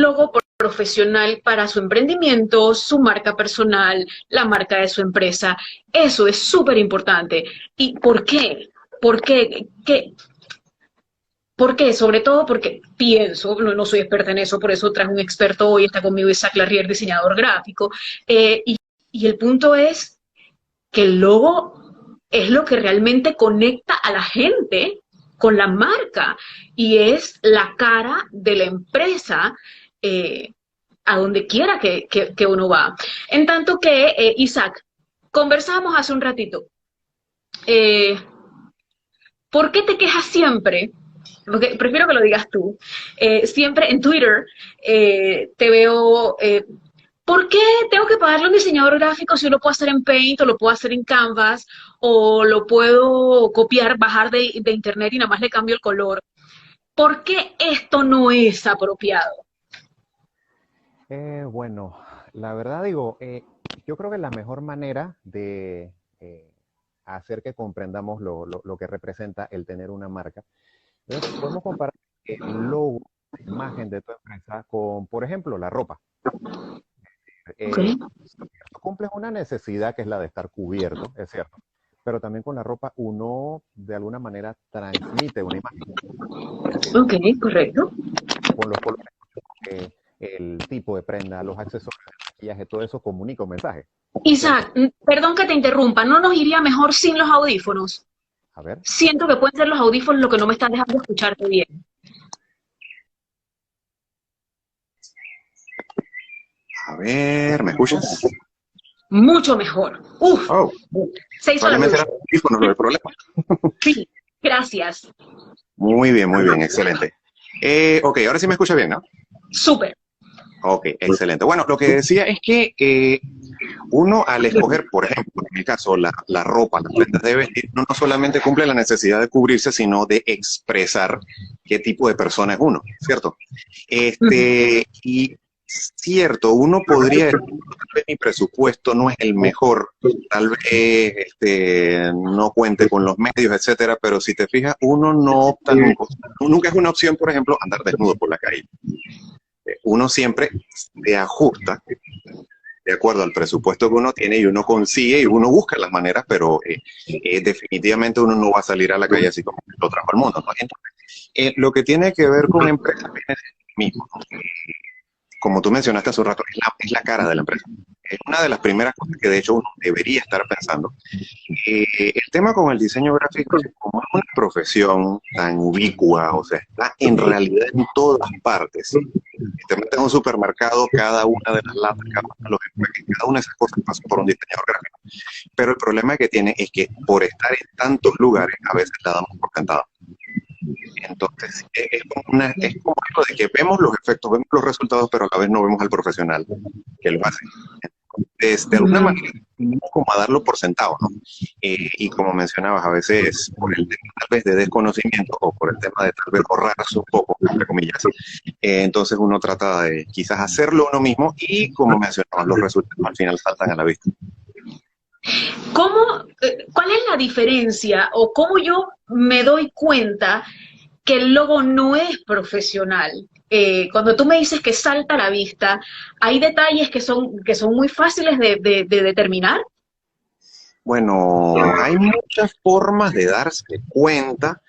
logo profesional para su emprendimiento, su marca personal, la marca de su empresa. Eso es súper importante. ¿Y por qué? ¿Por qué? ¿Por qué? Sobre todo porque pienso, no soy experta en eso, por eso traje un experto hoy, está conmigo Isaac Larrier, diseñador gráfico, y el punto es que el logo es lo que realmente conecta a la gente con la marca y es la cara de la empresa a donde quiera que uno va. En tanto que, Isaac, conversábamos hace un ratito, eh, ¿por qué te quejas siempre? Porque prefiero que lo digas tú. Siempre en Twitter te veo, ¿por qué tengo que pagarle a un diseñador gráfico si yo lo puedo hacer en Paint o lo puedo hacer en Canvas o lo puedo copiar, bajar de internet y nada más le cambio el color? ¿Por qué esto no es apropiado? Bueno, la verdad digo, yo creo que la mejor manera de hacer que comprendamos lo que representa el tener una marca, entonces podemos comparar el logo, la imagen de tu empresa con, por ejemplo, la ropa. Okay. Cumples una necesidad que es la de estar cubierto, es cierto, pero también con la ropa uno de alguna manera transmite una imagen. Es decir, Ok, correcto. con los colores, el tipo de prenda, los accesorios, el maquillaje, todo eso comunica un mensaje, ¿cierto? Isaac, perdón que te interrumpa, ¿no nos iría mejor sin los audífonos? A ver, Siento que pueden ser los audífonos lo que no me están dejando escucharte bien. A ver, ¿me escuchas? Mucho mejor. Uf, Oh, se hizo la probablemente luz. eran los audífonos lo del problema. Sí, gracias. Muy bien, excelente. Ok, ahora sí me escucha bien, ¿no? Súper. Ok, excelente. Bueno, lo que decía es que uno al escoger, por ejemplo, en mi caso, la ropa, las prendas de vestir, uno no solamente cumple la necesidad de cubrirse, sino de expresar qué tipo de persona es uno, ¿cierto? Y cierto, uno podría decir, tal vez mi presupuesto no es el mejor, tal vez no cuente con los medios, etcétera, pero si te fijas, uno no opta nunca es una opción, por ejemplo, andar desnudo por la calle. Uno siempre se ajusta de acuerdo al presupuesto que uno tiene y uno consigue y uno busca las maneras, pero definitivamente uno no va a salir a la calle así como lo trajo al mundo, ¿no? Entonces, lo que tiene que ver con empresas es mismo, ¿no? Como tú mencionaste hace un rato, es la cara de la empresa. Es una de las primeras cosas que de hecho uno debería estar pensando. El tema con el diseño gráfico, como es una profesión tan ubicua, o sea, está en realidad en todas partes. Si te metes en un supermercado, cada una de las latas, cada uno de los empaques, cada una de esas cosas pasa por un diseñador gráfico. Pero el problema que tiene es que por estar en tantos lugares, a veces la damos por cantada. Entonces, es como algo de que vemos los efectos, vemos los resultados, pero a la vez no vemos al profesional que lo hace. Entonces, de alguna manera, tenemos como a darlo por sentado, ¿no? Y como mencionabas, a veces por el tema tal vez de desconocimiento o por el tema de tal vez ahorrarse un poco, entre comillas, entonces uno trata de quizás hacerlo uno mismo y, como mencionabas, los resultados al final saltan a la vista. ¿Cuál es la diferencia o cómo yo me doy cuenta que el logo no es profesional? Cuando tú me dices que salta a la vista, ¿hay detalles que son muy fáciles de determinar? Bueno, hay muchas formas de darse cuenta.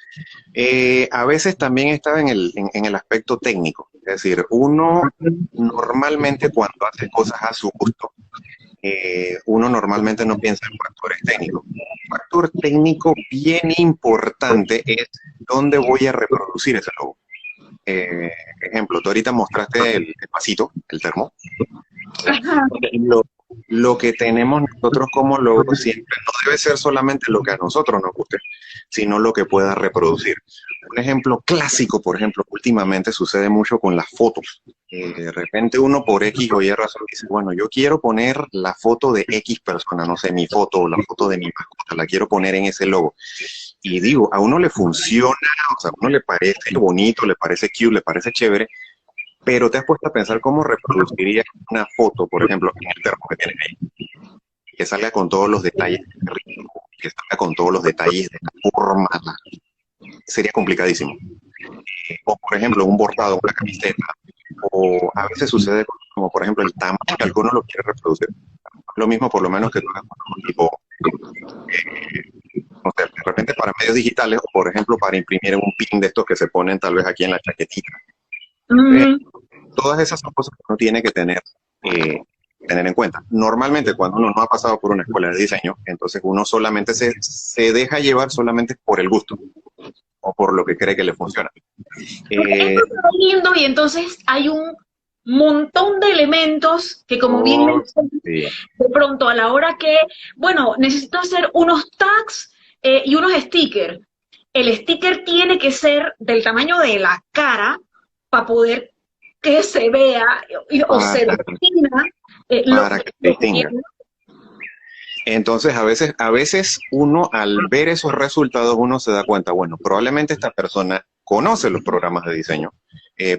A veces también está en el aspecto técnico. Es decir, uno normalmente cuando hace cosas a su gusto, uno normalmente no piensa en factores técnicos. Un factor técnico bien importante es dónde voy a reproducir ese logo. Ejemplo, tú ahorita mostraste el vasito, el termo. Lo, lo que tenemos nosotros como logo siempre no debe ser solamente lo que a nosotros nos guste, sino lo que pueda reproducir. Un ejemplo clásico, por ejemplo, últimamente sucede mucho con las fotos. De repente uno por X o Y razón dice, bueno, yo quiero poner la foto de X persona, no sé, mi foto o la foto de mi mascota, la quiero poner en ese logo. Y digo, a uno le funciona, o sea, a uno le parece bonito, le parece cute, le parece chévere, pero te has puesto a pensar cómo reproduciría una foto, por ejemplo, en el termo que tienes ahí, que salga con todos los detalles, que salga con todos los detalles de la forma, sería complicadísimo. O, por ejemplo, un bordado, una camiseta, o a veces sucede como, por ejemplo, el tamaño que alguno lo quiere reproducir. Lo mismo, por lo menos, que tú hagas un tipo, no sé, de repente para medios digitales, o por ejemplo, para imprimir un pin de estos que se ponen tal vez aquí en la chaquetita. Todas esas son cosas que uno tiene que tener en cuenta. Normalmente, cuando uno no ha pasado por una escuela de diseño, entonces uno solamente se deja llevar solamente por el gusto o por lo que cree que le funciona. Esto está lindo, y entonces hay un montón de elementos que, como bien mencioné, sí, de pronto a la hora que, bueno, necesito hacer unos tags y unos stickers. El sticker tiene que ser del tamaño de la cara para poder que se vea o se defina para que se distinga. Entonces, a veces uno, al ver esos resultados, uno se da cuenta, bueno, probablemente esta persona conoce los programas de diseño.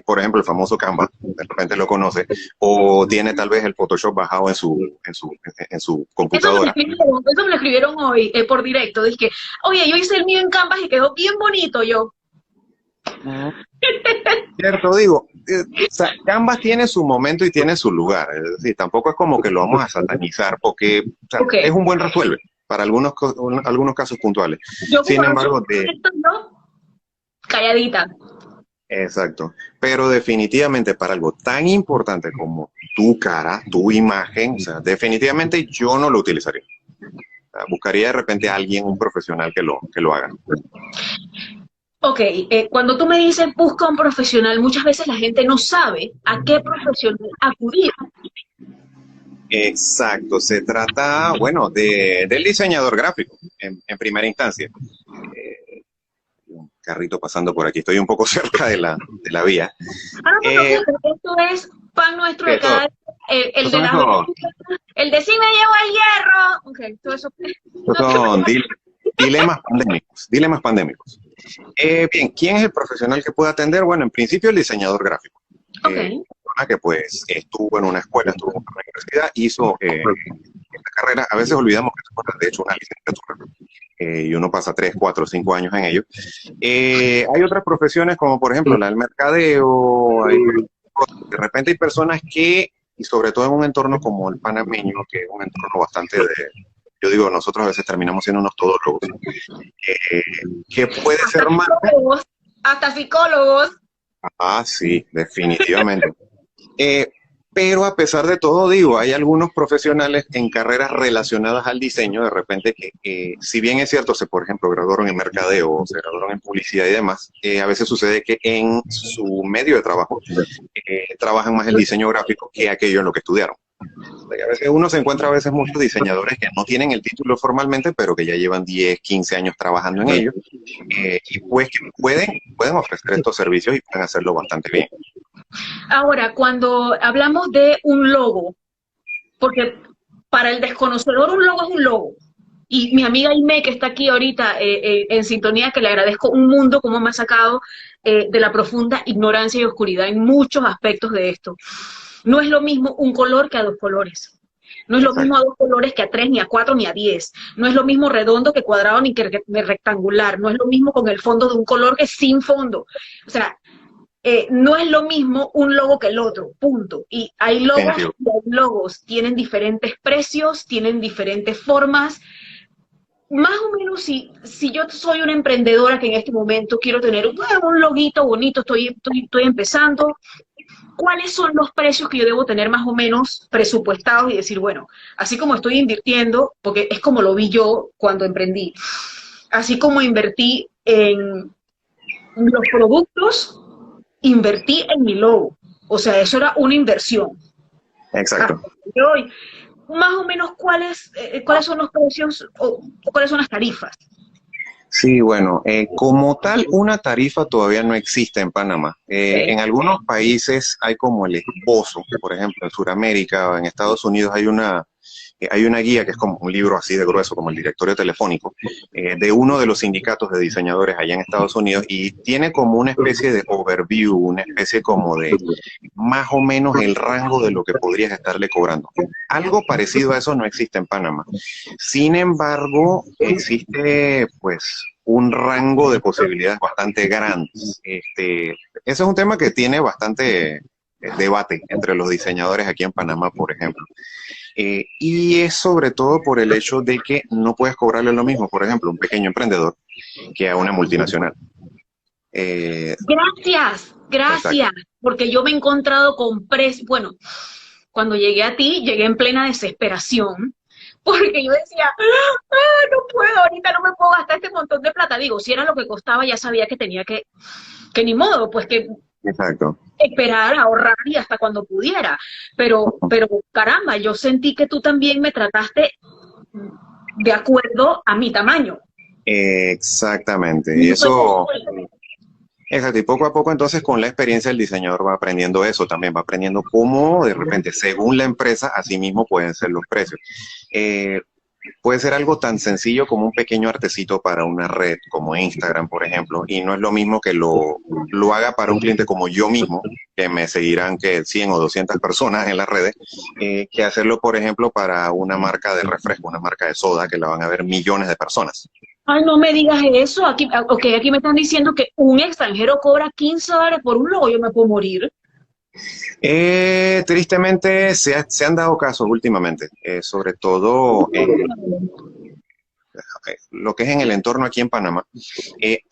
Por ejemplo, el famoso Canva, de repente lo conoce, o tiene tal vez el Photoshop bajado en su computadora. Eso me lo escribieron hoy por directo. Dije, oye, yo hice el mío en Canva y quedó bien bonito yo. Cierto, digo, o sea, Canvas tiene su momento y tiene su lugar, es decir, tampoco es como que lo vamos a satanizar, porque o sea, es un buen resuelve para algunos casos puntuales. Sin embargo, calladita. Exacto, pero definitivamente para algo tan importante como tu cara, tu imagen, o sea, definitivamente yo no lo utilizaría. O sea, buscaría de repente a alguien, un profesional que lo haga. Ok, cuando tú me dices busca un profesional, muchas veces la gente no sabe a qué profesional acudir. Exacto, se trata, bueno, del diseñador gráfico, en primera instancia. Un carrito pasando por aquí, estoy un poco cerca de la vía. Esto es pan nuestro de cada día. El de sí me llevo el hierro. Okay, todo eso. Son dilemas pandémicos. Bien, ¿quién es el profesional que puede atender? Bueno, en principio el diseñador gráfico. Que pues estuvo en una escuela, estuvo en una universidad, hizo esta carrera. A veces olvidamos que es, de hecho, una licenciatura, y uno pasa 3, 4, 5 años en ello. Hay otras profesiones como por ejemplo la del mercadeo. De repente hay personas que, y sobre todo en un entorno como el panameño, que es un entorno bastante yo digo, nosotros a veces terminamos siendo unos todólogos, que puede ser más... Hasta psicólogos. Ah, sí, definitivamente. Pero a pesar de todo, digo, hay algunos profesionales en carreras relacionadas al diseño, de repente, que si bien es cierto, por ejemplo, graduaron en mercadeo o se graduaron en publicidad y demás, a veces sucede que en su medio de trabajo trabajan más el diseño gráfico que aquello en lo que estudiaron. A veces uno se encuentra muchos diseñadores que no tienen el título formalmente, pero que ya llevan 10, 15 años trabajando en ello, y pues que pueden ofrecer estos servicios y pueden hacerlo bastante bien. Ahora, cuando hablamos de un logo, porque para el desconocedor un logo es un logo, y mi amiga Aimee, que está aquí ahorita en sintonía, que le agradezco un mundo como me ha sacado de la profunda ignorancia y oscuridad en muchos aspectos de esto. No es lo mismo un color que a 2 colores. No es lo mismo a 2 colores que a 3, ni a 4, ni a 10. No es lo mismo redondo que cuadrado, ni que rectangular. No es lo mismo con el fondo de un color que sin fondo. O sea, no es lo mismo un logo que el otro, punto. Y hay logos y hay logos. Tienen diferentes precios, tienen diferentes formas. Más o menos, si yo soy una emprendedora que en este momento quiero tener un loguito bonito, estoy empezando, ¿cuáles son los precios que yo debo tener más o menos presupuestados y decir, bueno, así como estoy invirtiendo, porque es como lo vi yo cuando emprendí, así como invertí en los productos, invertí en mi logo. O sea, eso era una inversión. Exacto. Hoy, más o menos, ¿cuáles son los precios o cuáles son las tarifas? Sí, bueno, como tal, una tarifa todavía no existe en Panamá. En algunos países hay como el esbozo, por ejemplo, en Sudamérica o en Estados Unidos hay una guía que es como un libro así de grueso, como el directorio telefónico, de uno de los sindicatos de diseñadores allá en Estados Unidos, y tiene como una especie de overview, una especie como de más o menos el rango de lo que podrías estarle cobrando. Algo parecido a eso no existe en Panamá. Sin embargo, existe pues un rango de posibilidades bastante grandes. Ese es un tema que tiene bastante debate entre los diseñadores aquí en Panamá, por ejemplo. Y es sobre todo por el hecho de que no puedes cobrarle lo mismo, por ejemplo, a un pequeño emprendedor que a una multinacional. Gracias, gracias, porque yo me he encontrado con precios, bueno, cuando llegué a ti, llegué en plena desesperación, porque yo decía, no puedo, ahorita no me puedo gastar este montón de plata. Digo, si era lo que costaba, ya sabía que tenía que ni modo, pues que Exacto. esperar, ahorrar y hasta cuando pudiera. Pero caramba, yo sentí que tú también me trataste de acuerdo a mi tamaño. Exactamente. Y eso, exacto. Y poco a poco entonces con la experiencia el diseñador va aprendiendo eso también, va aprendiendo cómo de repente, según la empresa, así mismo pueden ser los precios. Puede ser algo tan sencillo como un pequeño artecito para una red como Instagram, por ejemplo, y no es lo mismo que lo haga para un cliente como yo mismo, que me seguirán que 100 o 200 personas en las redes, que hacerlo, por ejemplo, para una marca de refresco, una marca de soda, que la van a ver millones de personas. Ay, no me digas eso. Aquí, okay, aquí me están diciendo que un extranjero cobra $15 por un logo. Yo me puedo morir. Tristemente se han dado casos últimamente, sobre todo lo que es en el entorno aquí en Panamá.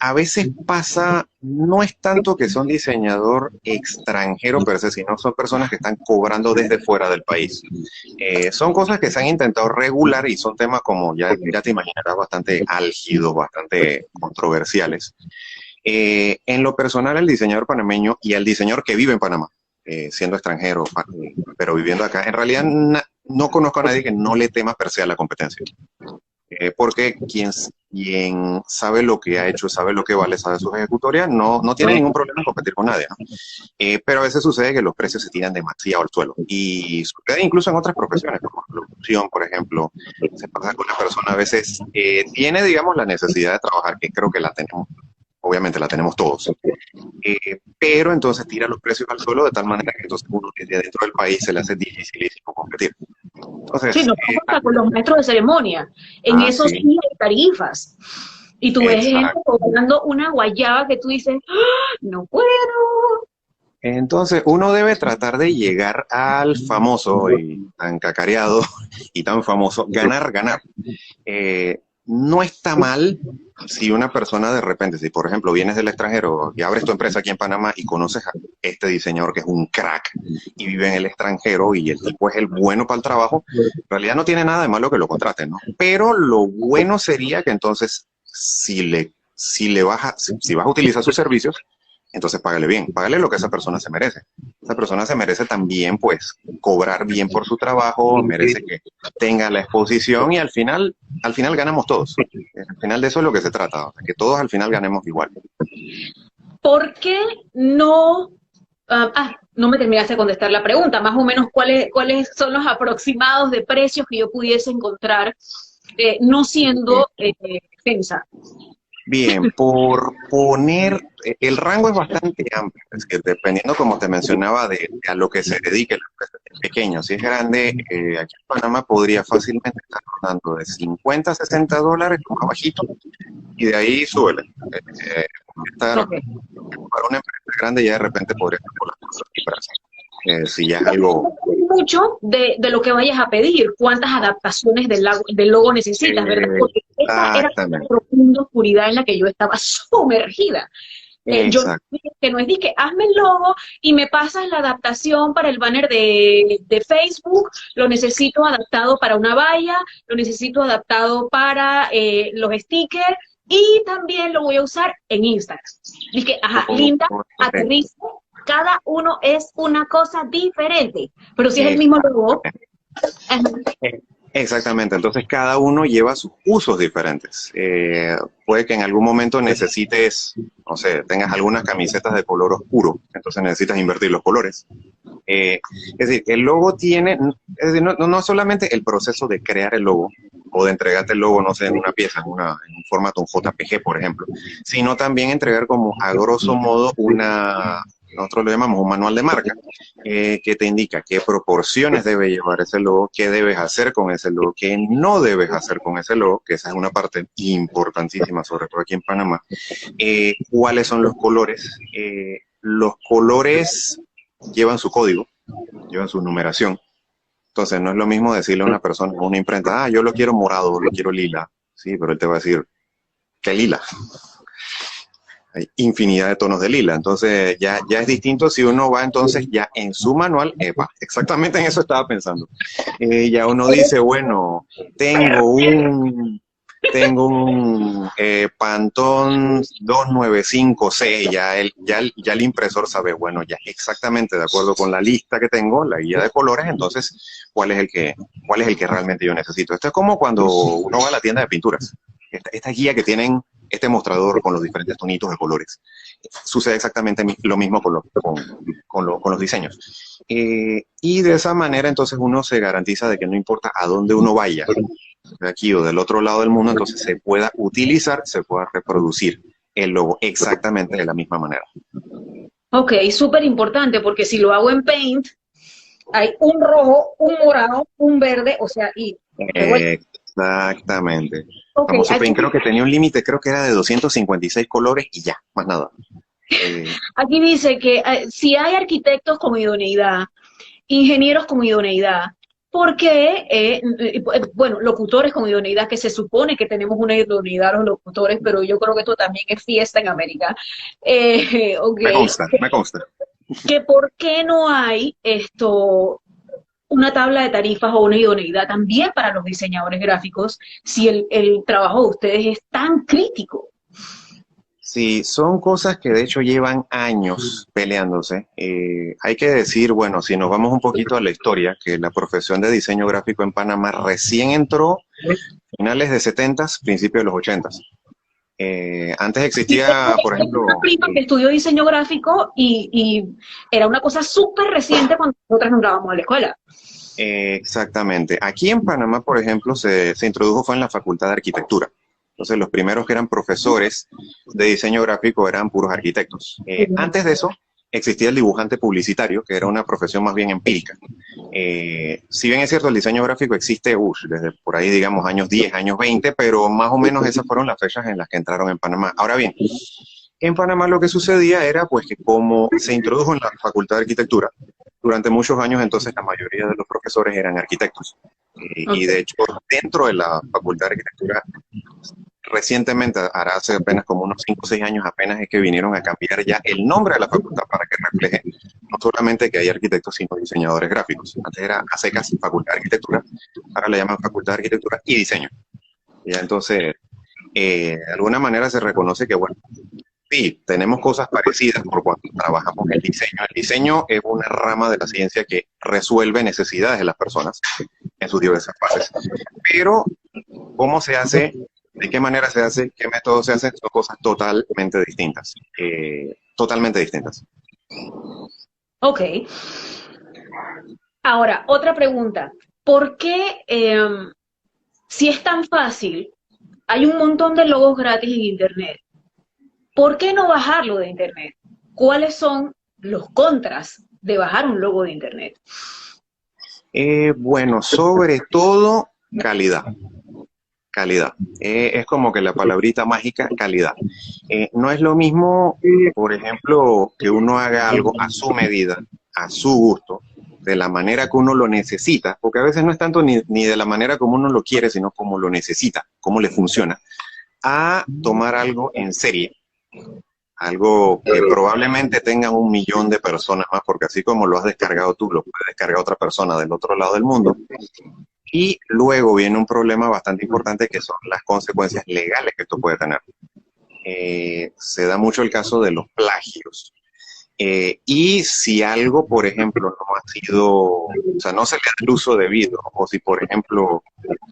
A veces pasa, no es tanto que son diseñador extranjero per se, sino son personas que están cobrando desde fuera del país. Son cosas que se han intentado regular y son temas como ya te imaginarás bastante álgidos, bastante controversiales. En lo personal, el diseñador panameño y el diseñador que vive en Panamá, siendo extranjero, pero viviendo acá, en realidad no conozco a nadie que no le tema per se a la competencia. Porque quien sabe lo que ha hecho, sabe lo que vale, sabe sus ejecutorias, no tiene ningún problema en competir con nadie, ¿no? Pero a veces sucede que los precios se tiran demasiado al suelo. Y sucede incluso en otras profesiones, como la locución, por ejemplo. Se pasa con una persona a veces tiene, digamos, la necesidad de trabajar, que creo que la tenemos. Obviamente la tenemos todos, pero entonces tira los precios al suelo de tal manera que entonces uno desde dentro del país se le hace dificilísimo competir. Entonces, sí, no pasa con los maestros de ceremonia. En esos sí hay tarifas. Y tú ves gente cobrando una guayaba que tú dices, ¡ah, no puedo! Entonces, uno debe tratar de llegar al famoso y tan cacareado y tan famoso, ganar. No está mal si una persona de repente, si por ejemplo vienes del extranjero y abres tu empresa aquí en Panamá y conoces a este diseñador que es un crack y vive en el extranjero y el tipo es el bueno para el trabajo, en realidad no tiene nada de malo que lo contraten, ¿no? Pero lo bueno sería que entonces si vas a utilizar sus servicios, entonces págale bien, págale lo que esa persona se merece. Esa persona se merece también, pues, cobrar bien por su trabajo, merece que tenga la exposición y al final ganamos todos. Al final de eso es lo que se trata, que todos al final ganemos igual. ¿Por qué no? No me terminaste de contestar la pregunta, más o menos cuáles son los aproximados de precios que yo pudiese encontrar, no siendo extensa. Bien, por poner, el rango es bastante amplio, es que dependiendo, como te mencionaba, a lo que se dedique la empresa. Es pequeño, si es grande, aquí en Panamá podría fácilmente estar rondando de 50 a 60 dólares, más bajito, y de ahí súbele. Para una empresa grande ya de repente podría estar por las cifras. Si ya es algo... Mucho de lo que vayas a pedir, cuántas adaptaciones del logo necesitas, ¿verdad? Porque esa era la profunda oscuridad en la que yo estaba sumergida. Yo que no es de que hazme el logo y me pasas la adaptación para el banner de Facebook, lo necesito adaptado para una valla, lo necesito adaptado para los stickers y también lo voy a usar en Instagram. Dije, ajá, Linda, aterriza. Cada uno es una cosa diferente, pero si es el mismo logo. Exactamente, entonces cada uno lleva sus usos diferentes. Puede que en algún momento necesites, no sé, tengas algunas camisetas de color oscuro, entonces necesitas invertir los colores. Es decir, el logo tiene, es decir, no solamente el proceso de crear el logo o de entregarte el logo, no sé, en una pieza, en un formato, un JPG, por ejemplo, sino también entregar como a grosso modo nosotros lo llamamos un manual de marca, que te indica qué proporciones debe llevar ese logo, qué debes hacer con ese logo, qué no debes hacer con ese logo, que esa es una parte importantísima, sobre todo aquí en Panamá. Cuáles son los colores. Los colores llevan su código, llevan su numeración. Entonces no es lo mismo decirle a una persona, a una imprenta, yo lo quiero morado, lo quiero lila. Sí, pero él te va a decir, ¿qué lila? Hay infinidad de tonos de lila. Entonces ya es distinto si uno va entonces ya en su manual, exactamente en eso estaba pensando. Ya uno dice, bueno, tengo un Pantone 295C, ya el impresor sabe, bueno, ya exactamente de acuerdo con la lista que tengo, la guía de colores, entonces, ¿cuál es el que realmente yo necesito? Esto es como cuando uno va a la tienda de pinturas, esta guía que tienen este mostrador con los diferentes tonitos de colores. Sucede exactamente lo mismo con los diseños. Y de esa manera, entonces, uno se garantiza de que no importa a dónde uno vaya, de aquí o del otro lado del mundo, entonces se pueda utilizar, se pueda reproducir el logo exactamente de la misma manera. Ok, súper importante, porque si lo hago en Paint, hay un rojo, un morado, un verde, o sea, y... Exactamente. Okay, Famoso Paint, creo que tenía un límite, creo que era de 256 colores y ya, más nada. Aquí dice que si hay arquitectos con idoneidad, ingenieros con idoneidad, porque, bueno, locutores con idoneidad, que se supone que tenemos una idoneidad los locutores, pero yo creo que esto también es fiesta en América. Okay. Me consta. Que por qué no hay una tabla de tarifas o una idoneidad también para los diseñadores gráficos si el trabajo de ustedes es tan crítico. Sí, son cosas que de hecho llevan años peleándose. Hay que decir, bueno, si nos vamos un poquito a la historia, que la profesión de diseño gráfico en Panamá recién entró finales de 70s, principios de los 80s. Antes existía, por ejemplo... Una prima que estudió diseño gráfico y era una cosa súper reciente cuando nosotros entrábamos a la escuela. Exactamente. Aquí en Panamá, por ejemplo, se introdujo fue en la Facultad de Arquitectura. Entonces, los primeros que eran profesores de diseño gráfico eran puros arquitectos. Antes de eso, existía el dibujante publicitario, que era una profesión más bien empírica. Si bien es cierto, el diseño gráfico existe desde por ahí, digamos, años 10, años 20, pero más o menos esas fueron las fechas en las que entraron en Panamá. Ahora bien, en Panamá lo que sucedía era pues que como se introdujo en la Facultad de Arquitectura, durante muchos años entonces la mayoría de los profesores eran arquitectos. Y de hecho, dentro de la Facultad de Arquitectura, recientemente, hará hace apenas como unos 5 o 6 años, apenas es que vinieron a cambiar ya el nombre de la facultad para que refleje no solamente que hay arquitectos, sino diseñadores gráficos. Antes era a secas Facultad de Arquitectura, ahora le llaman Facultad de Arquitectura y Diseño. Ya entonces, de alguna manera se reconoce que, bueno, sí, tenemos cosas parecidas por cuando trabajamos el diseño. El diseño es una rama de la ciencia que resuelve necesidades de las personas en sus diversas fases. Pero, ¿cómo se hace? ¿De qué manera se hace? ¿Qué método se hace? Son cosas totalmente distintas. Totalmente distintas. Ok. Ahora, otra pregunta. ¿Por qué, si es tan fácil, hay un montón de logos gratis en Internet? ¿Por qué no bajarlo de Internet? ¿Cuáles son los contras de bajar un logo de Internet? Bueno, sobre todo calidad. Calidad. Es como que la palabrita mágica, calidad. No es lo mismo, por ejemplo, que uno haga algo a su medida, a su gusto, de la manera que uno lo necesita, porque a veces no es tanto ni de la manera como uno lo quiere, sino como lo necesita, cómo le funciona, a tomar algo en serie. Algo que probablemente tengan 1 millón de personas más, porque así como lo has descargado tú, lo puede descargar otra persona del otro lado del mundo. Y luego viene un problema bastante importante que son las consecuencias legales que esto puede tener. Se da mucho el caso de los plagios. Y si algo, por ejemplo, no ha sido, o sea, no se le da el uso debido, o si, por ejemplo,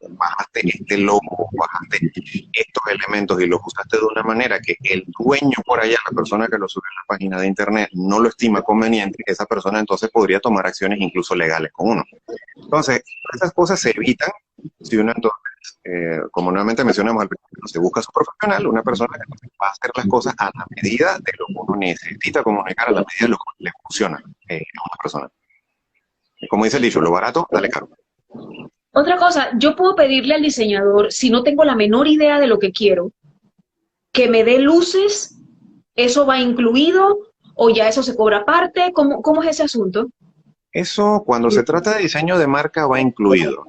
bajaste este logo, bajaste estos elementos y los usaste de una manera que el dueño por allá, la persona que lo sube a la página de internet, no lo estima conveniente, esa persona entonces podría tomar acciones incluso legales con uno. Entonces, esas cosas se evitan si uno entonces, como nuevamente mencionamos al principio, se busca a su profesional, una persona que va a hacer las cosas a la medida de lo que uno necesita comunicar, a la medida de lo que le funciona a una persona. Como dice el dicho, lo barato, dale caro. Otra cosa, yo puedo pedirle al diseñador, si no tengo la menor idea de lo que quiero, que me dé luces, eso va incluido, o ya eso se cobra aparte? ¿Cómo es ese asunto? Eso, cuando se trata de diseño de marca, va incluido.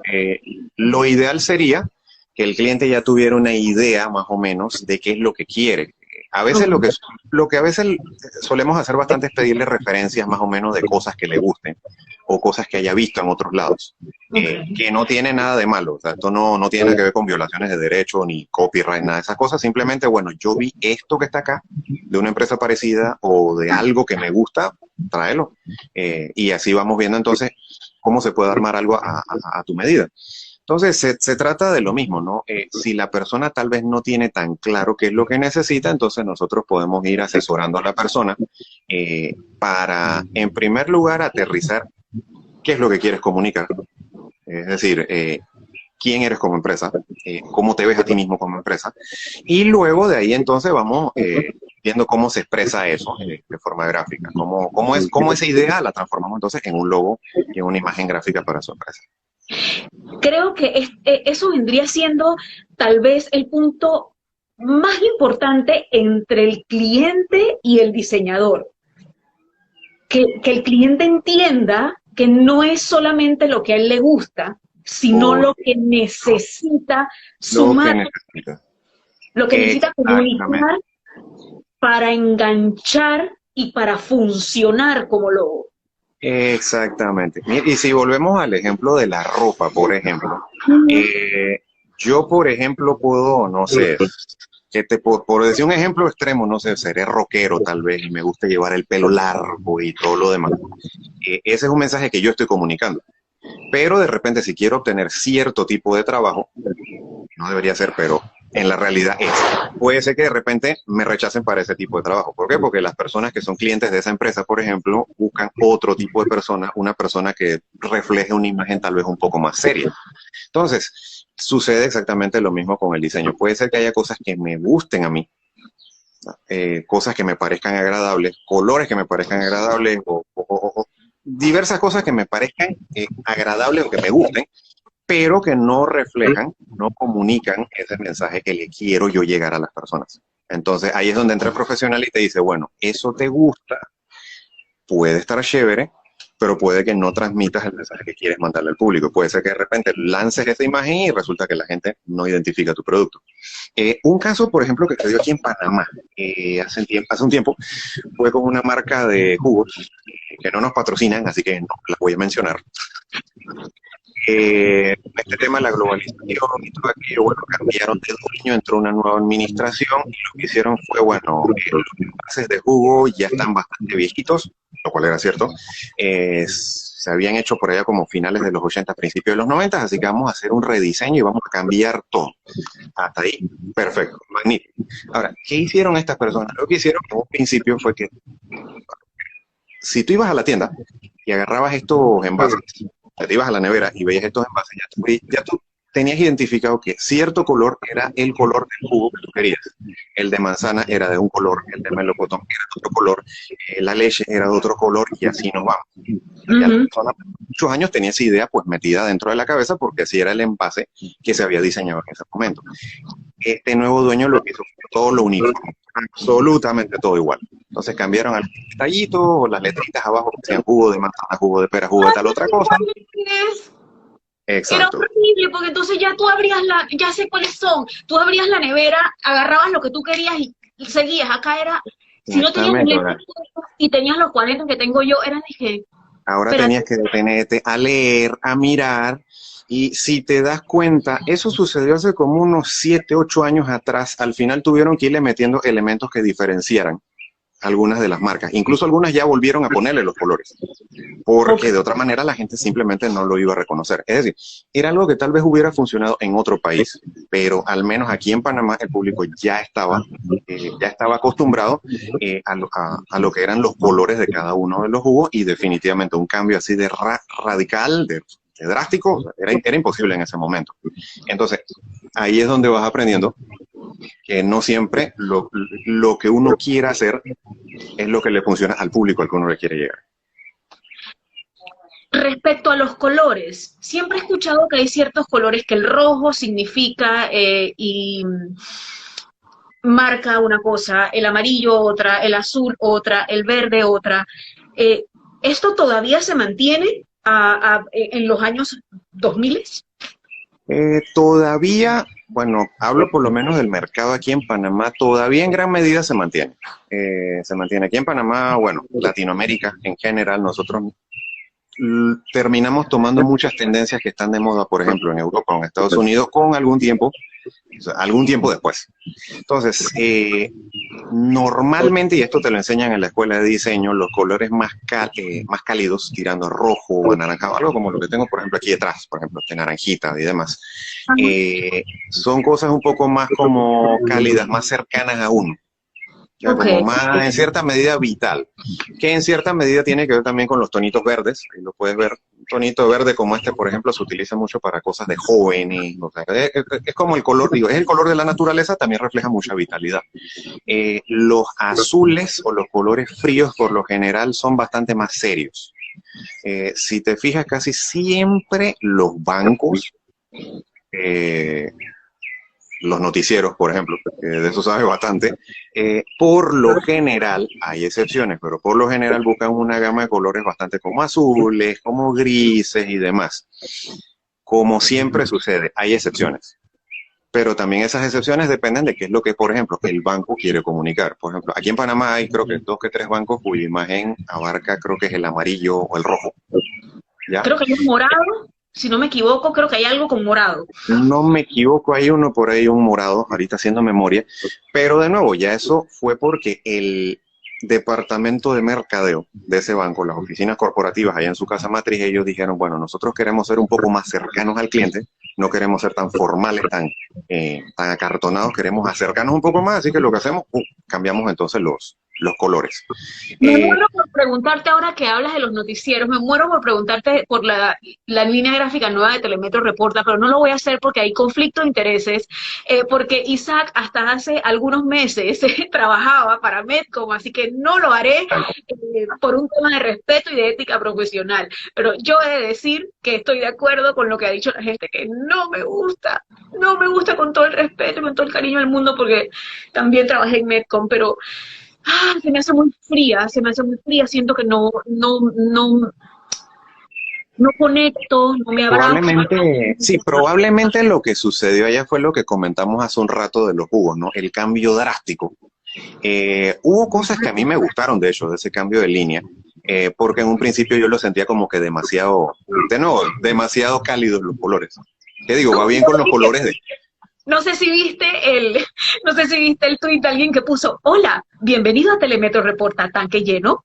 Lo ideal sería que el cliente ya tuviera una idea más o menos de qué es lo que quiere. A veces lo que a veces solemos hacer bastante es pedirle referencias más o menos de cosas que le gusten o cosas que haya visto en otros lados, que no tiene nada de malo. O sea, esto no tiene nada que ver con violaciones de derecho ni copyright, nada de esas cosas. Simplemente, bueno, yo vi esto que está acá de una empresa parecida o de algo que me gusta, tráelo. Y así vamos viendo entonces cómo se puede armar algo a tu medida. Entonces, se trata de lo mismo, ¿no? Si la persona tal vez no tiene tan claro qué es lo que necesita, entonces nosotros podemos ir asesorando a la persona para, en primer lugar, aterrizar qué es lo que quieres comunicar. Es decir, quién eres como empresa, cómo te ves a ti mismo como empresa. Y luego de ahí entonces vamos viendo cómo se expresa eso de forma gráfica. Cómo esa idea la transformamos entonces en un logo y en una imagen gráfica para su empresa. Creo que eso vendría siendo tal vez el punto más importante entre el cliente y el diseñador. Que el cliente entienda que no es solamente lo que a él le gusta, sino lo que necesita sumar, lo que necesita comunicar para enganchar y para funcionar como logo. Exactamente. Y si volvemos al ejemplo de la ropa, por ejemplo, yo, por ejemplo, puedo, no sé, por decir un ejemplo extremo, no sé, seré rockero tal vez y me gusta llevar el pelo largo y todo lo demás. Ese es un mensaje que yo estoy comunicando. Pero de repente, si quiero obtener cierto tipo de trabajo, no debería ser, pero en la realidad puede ser que de repente me rechacen para ese tipo de trabajo. ¿Por qué? Porque las personas que son clientes de esa empresa, por ejemplo, buscan otro tipo de persona, una persona que refleje una imagen tal vez un poco más seria. Entonces, sucede exactamente lo mismo con el diseño. Puede ser que haya cosas que me gusten a mí, cosas que me parezcan agradables, colores que me parezcan agradables o diversas cosas que me parezcan agradables o que me gusten, pero que no reflejan, no comunican ese mensaje que le quiero yo llegar a las personas. Entonces ahí es donde entra el profesional y te dice, bueno, eso te gusta, puede estar chévere, pero puede que no transmitas el mensaje que quieres mandarle al público. Puede ser que de repente lances esa imagen y resulta que la gente no identifica tu producto. Un caso, por ejemplo, que se dio aquí en Panamá hace un tiempo, fue con una marca de jugos que no nos patrocinan, así que no las voy a mencionar. Este tema de la globalización y todo aquello, bueno, cambiaron de dueño, entró una nueva administración y lo que hicieron fue, bueno, los envases de jugo ya están bastante viejitos, lo cual era cierto. Se habían hecho por allá como finales de los 80, principios de los 90, así que vamos a hacer un rediseño y vamos a cambiar todo. Hasta ahí, perfecto, magnífico. Ahora, ¿qué hicieron estas personas? Lo que hicieron en un principio fue que si tú ibas a la tienda y agarrabas estos envases, te ibas a la nevera y veías estos envases, ya tú tenías identificado que cierto color era el color del jugo que tú querías. El de manzana era de un color, el de melocotón era de otro color, la leche era de otro color y así nos vamos. Ya la persona por muchos años tenía esa idea pues metida dentro de la cabeza porque así era el envase que se había diseñado en ese momento. Este nuevo dueño lo que hizo fue todo lo uniforme, absolutamente todo igual. Entonces cambiaron al tallito, las letritas abajo que decían jugo de manzana, jugo de pera, jugo de tal otra cosa. Exacto. Era horrible, porque entonces ya tú abrías ya sé cuáles son, tú abrías la nevera, agarrabas lo que tú querías y seguías. Acá era, si no tenías lentes y tenías los 40 que tengo yo, eran dije. Ahora tenías que detenerte a leer, a mirar, y si te das cuenta, eso sucedió hace como unos 7, 8 años atrás. Al final tuvieron que irle metiendo elementos que diferenciaran algunas de las marcas. Incluso algunas ya volvieron a ponerle los colores, porque de otra manera la gente simplemente no lo iba a reconocer. Es decir, era algo que tal vez hubiera funcionado en otro país, pero al menos aquí en Panamá el público ya estaba acostumbrado a lo que eran los colores de cada uno de los jugos, y definitivamente un cambio así de radical, de drástico, era imposible en ese momento. Entonces, ahí es donde vas aprendiendo que no siempre lo que uno quiera hacer es lo que le funciona al público al que uno le quiere llegar. Respecto a los colores, siempre he escuchado que hay ciertos colores que el rojo significa y marca una cosa, el amarillo otra, el azul otra, el verde otra. ¿Esto todavía se mantiene en los años 2000? Todavía, bueno, hablo por lo menos del mercado aquí en Panamá, todavía en gran medida se mantiene. Se mantiene aquí en Panamá, bueno, Latinoamérica en general, nosotros terminamos tomando muchas tendencias que están de moda, por ejemplo, en Europa o en Estados Unidos, con algún tiempo después. Entonces, normalmente, y esto te lo enseñan en la escuela de diseño, los colores más cálidos, tirando a rojo o anaranjado, algo como lo que tengo, por ejemplo, aquí detrás, por ejemplo, este naranjita y demás, son cosas un poco más como cálidas, más cercanas a uno. Ya, como más, en cierta medida, vital, que en cierta medida tiene que ver también con los tonitos verdes. Ahí lo puedes ver, un tonito verde como este, por ejemplo, se utiliza mucho para cosas de jóvenes, o sea, es como el color, digo, es el color de la naturaleza, también refleja mucha vitalidad. Los azules o los colores fríos, por lo general, son bastante más serios. Si te fijas, casi siempre los bancos, los noticieros, por ejemplo, de eso sabe bastante, por lo general, hay excepciones, pero por lo general buscan una gama de colores bastante como azules, como grises y demás. Como siempre sucede, hay excepciones. Pero también esas excepciones dependen de qué es lo que, por ejemplo, el banco quiere comunicar. Por ejemplo, aquí en Panamá hay creo que 2 que 3 bancos cuya imagen abarca, creo que es el amarillo o el rojo. ¿Ya? Creo que hay un morado. Si no me equivoco, creo que hay algo con morado. No me equivoco, hay uno por ahí, un morado, ahorita haciendo memoria, pero de nuevo, ya eso fue porque el departamento de mercadeo de ese banco, las oficinas corporativas allá en su casa matriz, ellos dijeron, bueno, nosotros queremos ser un poco más cercanos al cliente, no queremos ser tan formales, tan acartonados, queremos acercarnos un poco más, así que lo que hacemos, cambiamos entonces los colores. Me muero por preguntarte, ahora que hablas de los noticieros, me muero por preguntarte por la línea gráfica nueva de Telemetro Reporta, pero no lo voy a hacer porque hay conflicto de intereses, porque Isaac hasta hace algunos meses trabajaba para Medcom, así que no lo haré por un tema de respeto y de ética profesional. Pero yo he de decir que estoy de acuerdo con lo que ha dicho la gente, que no me gusta con todo el respeto, con todo el cariño del mundo, porque también trabajé en Medcom, pero se me hace muy fría, siento que no conecto, no me abrazo. Probablemente lo que sucedió allá fue lo que comentamos hace un rato de los jugos, ¿no? El cambio drástico. Hubo cosas que a mí me gustaron, de hecho, de ese cambio de línea, porque en un principio yo lo sentía como que demasiado cálidos los colores. ¿Qué digo? Va bien con los colores de... No sé si viste el tuit de alguien que puso, hola, bienvenido a Telemetro Reporta, tanque lleno.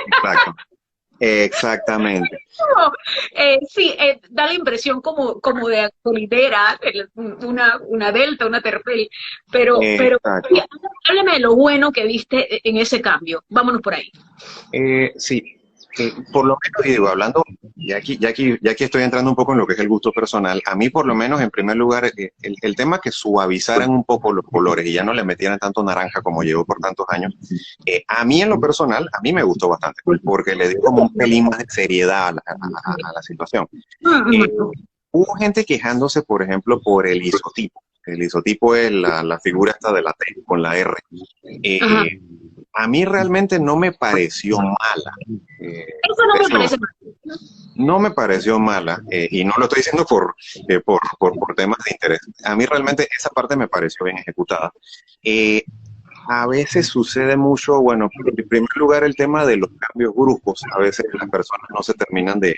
Exacto. Exactamente. Sí, da la impresión como de gasolinera, una Delta, una Terpel, pero oye, háblame de lo bueno que viste en ese cambio. Vámonos por ahí. Sí. Por lo menos, y digo, hablando, ya aquí estoy entrando un poco en lo que es el gusto personal, a mí por lo menos, en primer lugar, el tema que suavizaran un poco los colores y ya no le metieran tanto naranja como llevo por tantos años, a mí en lo personal, a mí me gustó bastante, porque le dio como un pelín más de seriedad a la situación. Hubo gente quejándose, por ejemplo, por el isotipo. El isotipo es la figura esta de la T con la R. A mí realmente no me pareció mala. Eso no me parece mal. No me pareció mala, y no lo estoy diciendo por temas de interés. A mí realmente esa parte me pareció bien ejecutada. A veces sucede mucho, bueno, en primer lugar el tema de los cambios bruscos, a veces las personas no se terminan de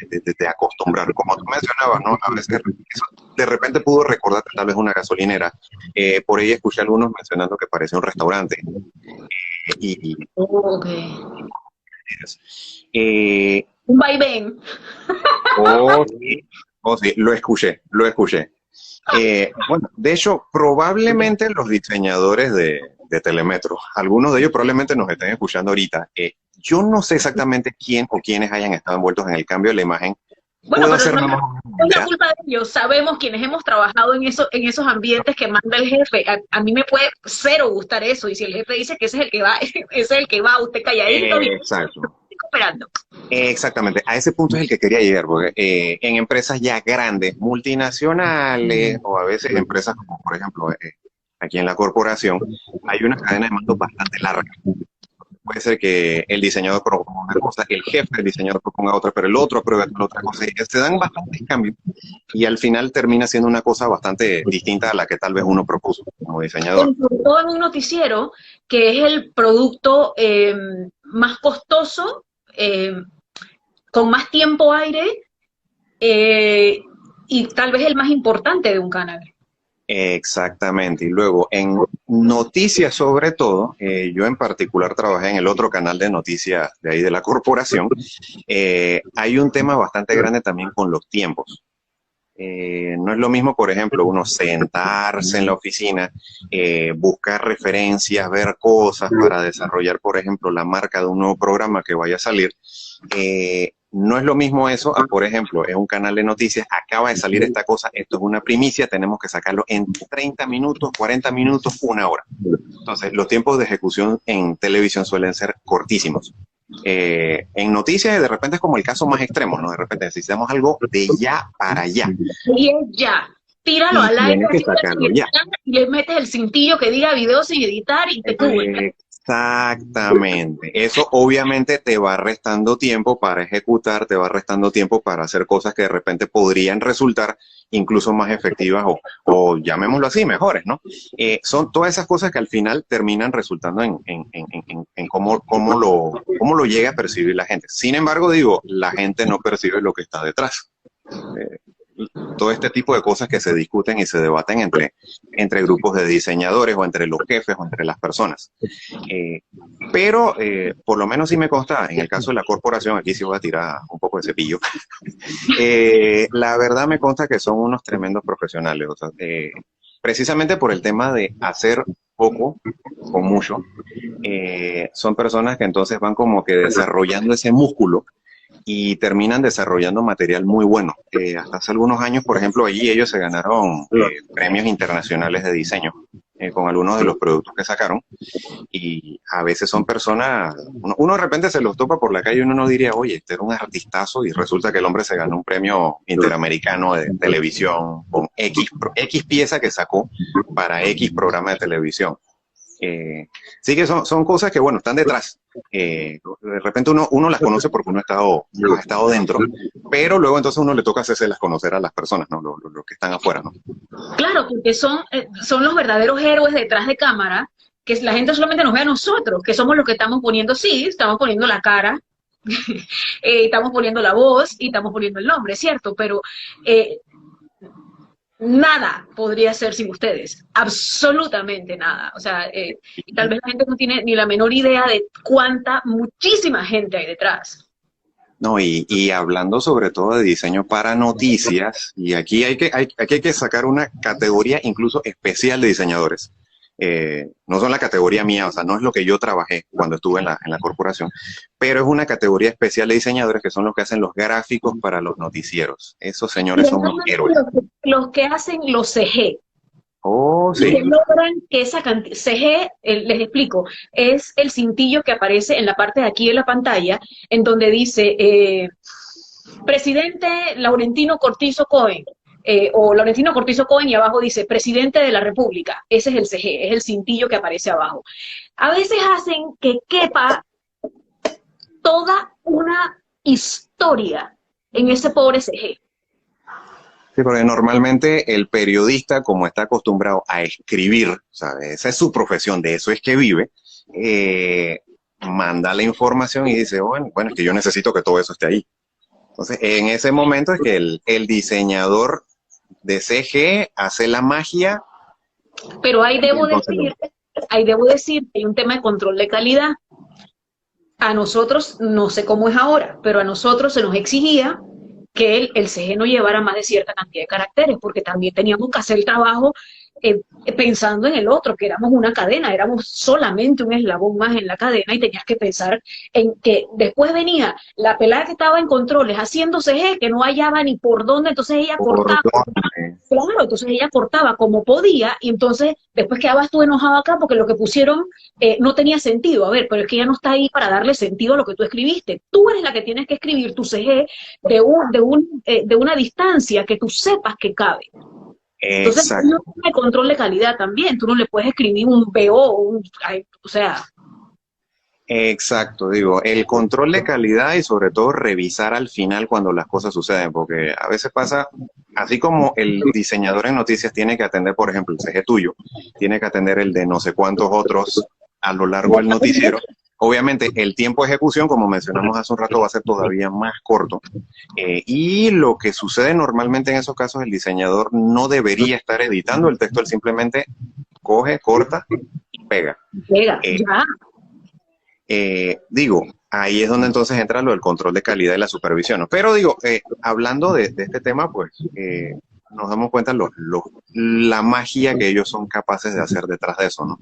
acostumbrar, como tú mencionabas, ¿no? A veces eso de repente pudo recordarte tal vez una gasolinera, por ahí escuché a algunos mencionando que parecía un restaurante. Un vaivén. Sí, lo escuché. Bueno, de hecho, probablemente los diseñadores de Telemetro, algunos de ellos probablemente nos estén escuchando ahorita. Yo no sé exactamente quién o quiénes hayan estado envueltos en el cambio de la imagen. Bueno, pero no es la culpa de ellos. Sabemos quienes hemos trabajado en esos ambientes que manda el jefe. A mí me puede cero gustar eso. Y si el jefe dice que ese es el que va, ese es el que va, usted calladito. Exacto. Estoy cooperando. Exactamente. A ese punto es el que quería llegar, porque en empresas ya grandes, multinacionales, o a veces empresas como, por ejemplo, aquí en la corporación, hay una cadena de mando bastante larga. Puede ser que el diseñador proponga una cosa, el jefe del diseñador proponga otra, pero el otro aprueba otra cosa. Y se dan bastantes cambios y al final termina siendo una cosa bastante distinta a la que tal vez uno propuso como diseñador. Sobre todo en un noticiero que es el producto más costoso, con más tiempo aire y tal vez el más importante de un canal. Exactamente. Y luego, en noticias sobre todo, yo en particular trabajé en el otro canal de noticias de ahí de la corporación, hay un tema bastante grande también con los tiempos. No es lo mismo, por ejemplo, uno sentarse en la oficina, buscar referencias, ver cosas para desarrollar, por ejemplo, la marca de un nuevo programa que vaya a salir. No es lo mismo eso a, por ejemplo, es un canal de noticias, acaba de salir esta cosa, esto es una primicia, tenemos que sacarlo en 30 minutos, 40 minutos, una hora. Entonces, los tiempos de ejecución en televisión suelen ser cortísimos. En noticias, de repente es como el caso más extremo, ¿no? De repente necesitamos algo de ya para allá. Y es ya. Tíralo al aire y le metes el cintillo que diga video sin editar y te cubre. Exactamente. Eso obviamente te va restando tiempo para ejecutar, te va restando tiempo para hacer cosas que de repente podrían resultar incluso más efectivas o llamémoslo así, mejores, ¿no? Son todas esas cosas que al final terminan resultando en cómo lo llega a percibir la gente. Sin embargo, digo, la gente no percibe lo que está detrás. Todo este tipo de cosas que se discuten y se debaten entre grupos de diseñadores o entre los jefes o entre las personas. Pero por lo menos sí me consta, en el caso de la corporación, aquí sí voy a tirar un poco de cepillo, la verdad me consta que son unos tremendos profesionales, o sea, precisamente por el tema de hacer poco con mucho, son personas que entonces van como que desarrollando ese músculo y terminan desarrollando material muy bueno. Hasta hace algunos años, por ejemplo, allí ellos se ganaron premios internacionales de diseño con algunos de los productos que sacaron, y a veces son personas, uno de repente se los topa por la calle y uno no diría, oye, este era un artistazo, y resulta que el hombre se ganó un premio interamericano de televisión con X pieza que sacó para X programa de televisión. Sí que son cosas que, bueno, están detrás. De repente uno las conoce porque uno ha estado dentro, pero luego entonces uno le toca hacerse las conocer a las personas, ¿no? Los que están afuera, ¿no? Claro, porque son los verdaderos héroes detrás de cámara, que la gente solamente nos ve a nosotros, que somos los que estamos poniendo, sí, estamos poniendo la cara, estamos poniendo la voz y estamos poniendo el nombre, ¿cierto? Pero nada podría ser sin ustedes, absolutamente nada. O sea, tal vez la gente no tiene ni la menor idea de muchísima gente hay detrás. No, y hablando sobre todo de diseño para noticias, y aquí hay que sacar una categoría incluso especial de diseñadores. No son la categoría mía, o sea, no es lo que yo trabajé cuando estuve en la corporación, pero es una categoría especial de diseñadores que son los que hacen los gráficos para los noticieros. Esos señores son los héroes. Los que hacen los CG. Oh, sí. Que logran que esa cantidad, CG, les explico, es el cintillo que aparece en la parte de aquí de la pantalla, en donde dice, presidente Laurentino Cortizo Cohen, o Laurentino Cortizo Cohen, y abajo dice, presidente de la República. Ese es el CG, es el cintillo que aparece abajo. A veces hacen que quepa toda una historia en ese pobre CG. Sí, porque normalmente el periodista, como está acostumbrado a escribir, ¿sabe? Esa es su profesión, de eso es que vive, manda la información y dice, bueno, es que yo necesito que todo eso esté ahí. Entonces, en ese momento es que el diseñador de CG hace la magia. Pero ahí debo decir que hay un tema de control de calidad. A nosotros, no sé cómo es ahora, pero a nosotros se nos exigía que el CG no llevara más de cierta cantidad de caracteres, porque también teníamos que hacer el trabajo pensando en el otro, que éramos una cadena, éramos solamente un eslabón más en la cadena, y tenías que pensar en que después venía la pelada que estaba en controles haciendo CG, que no hallaba ni por dónde, entonces ella cortaba. Claro, entonces ella cortaba como podía, y entonces después quedabas tú enojado acá porque lo que pusieron no tenía sentido. A ver, pero es que ella no está ahí para darle sentido a lo que tú escribiste. Tú eres la que tienes que escribir tu CG de una distancia que tú sepas que cabe. Entonces, no Exacto. tiene control de calidad también. Tú no le puedes escribir un BO, o sea, Exacto, digo, el control de calidad y sobre todo revisar al final cuando las cosas suceden, porque a veces pasa, así como el diseñador en noticias tiene que atender, por ejemplo, el CG tuyo, tiene que atender el de no sé cuántos otros a lo largo del noticiero. Obviamente, el tiempo de ejecución, como mencionamos hace un rato, va a ser todavía más corto. Y lo que sucede normalmente en esos casos, el diseñador no debería estar editando el texto, él simplemente coge, corta y pega. llega, Eh, ya. Digo, ahí es donde entonces entra lo del control de calidad y la supervisión, ¿no? Pero digo, hablando de este tema, pues nos damos cuenta la magia que ellos son capaces de hacer detrás de eso, ¿no?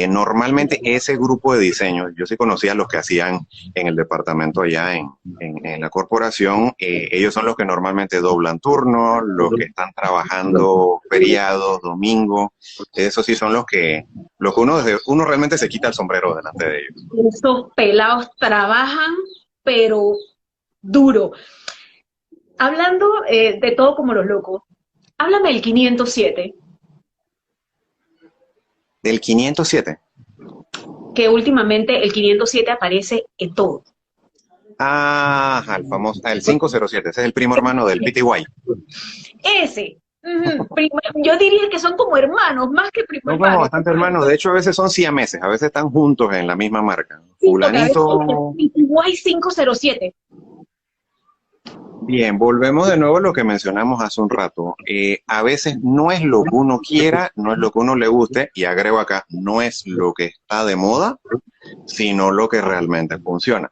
Normalmente ese grupo de diseño, yo sí conocía a los que hacían en el departamento allá en la corporación, ellos son los que normalmente doblan turnos, los que están trabajando feriados, domingos, esos sí son los que uno realmente se quita el sombrero delante de ellos. Esos pelados trabajan, pero duro. Hablando de todo como los locos, háblame del 507, Del 507. que últimamente el 507 aparece en todo. Ah, el famoso, el 507, ese es el primo hermano del PTY. Ese, yo diría que son como hermanos, más que primo Son como hermanos. bastante hermanos, de hecho a veces son siameses, a veces están juntos en la misma marca. Sí, porque a veces el Fulanito. PTY 507. Bien, volvemos de nuevo a lo que mencionamos hace un rato. A veces no es lo que uno quiera, no es lo que uno le guste, y agrego acá, no es lo que está de moda, sino lo que realmente funciona.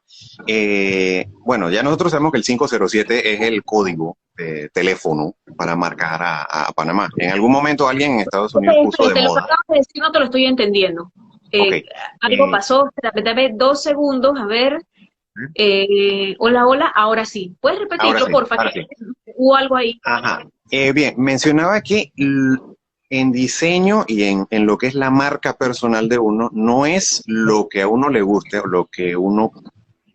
Bueno, ya nosotros sabemos que el 507 es el código de teléfono para marcar a Panamá. En algún momento alguien en Estados Unidos puso de Te lo que moda. acabas de decir no te lo estoy entendiendo. Ok. Algo pasó, dame 2 segundos, a ver. Hola, hola, ahora sí. ¿Puedes Ahora repetirlo, sí, porfa? ahora Que sí. hubo algo ahí. Ajá. Bien, mencionaba que en diseño y en lo que es la marca personal de uno, no es lo que a uno le guste o lo que uno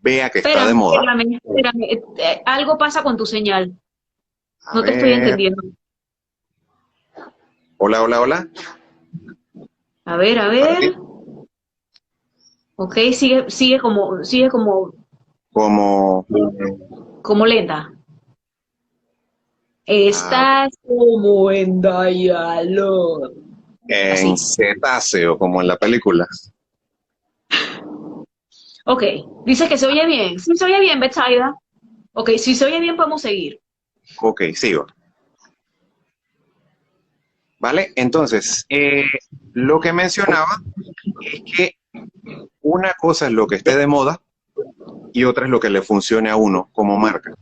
vea que está de Espérame, moda. espérame. Algo pasa con tu señal. A No te estoy ver, entendiendo. hola, hola, hola. A ver, a Ahora ver. sí. Ok, sigue Como como lenta. ah, Estás como en diálogo. en Así. cetáceo, como en la película. Ok, dice que se oye bien. Sí, se oye bien, Betsaida. Ok, si se oye bien, podemos seguir. Ok, sigo. ¿Vale? Entonces, lo que mencionaba es que una cosa es lo que esté de moda y otra es lo que le funcione a uno como marca.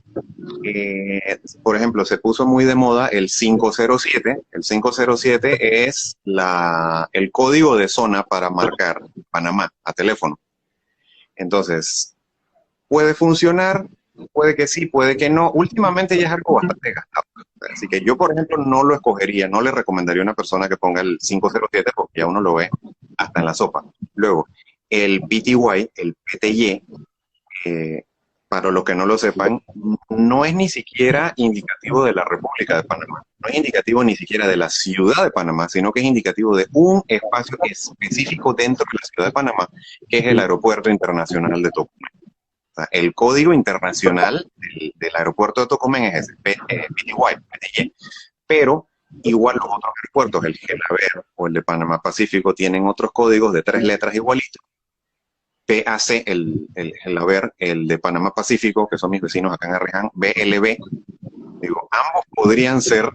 Por ejemplo, se puso muy de moda el 507. El 507 es el código de zona para marcar Panamá a teléfono. Entonces, puede funcionar, puede que sí, puede que no. Últimamente ya es algo bastante gastado. Así que yo, por ejemplo, no lo escogería, no le recomendaría a una persona que ponga el 507 porque ya uno lo ve hasta en la sopa. Luego, el PTY, el PTY, eh, para los que no lo sepan, no es ni siquiera indicativo de la República de Panamá, no es indicativo ni siquiera de la ciudad de Panamá, sino que es indicativo de un espacio específico dentro de la ciudad de Panamá, que es el Aeropuerto Internacional de Tocumen. O sea, el código internacional del aeropuerto de Tocumen es ese, PTY, PTY, pero igual los otros aeropuertos, el Gelaber o el de Panamá Pacífico, tienen otros códigos de 3 letras igualitos. PAC, el haber, el de Panamá Pacífico, que son mis vecinos acá en Arreján, BLB, digo, ambos podrían ser, o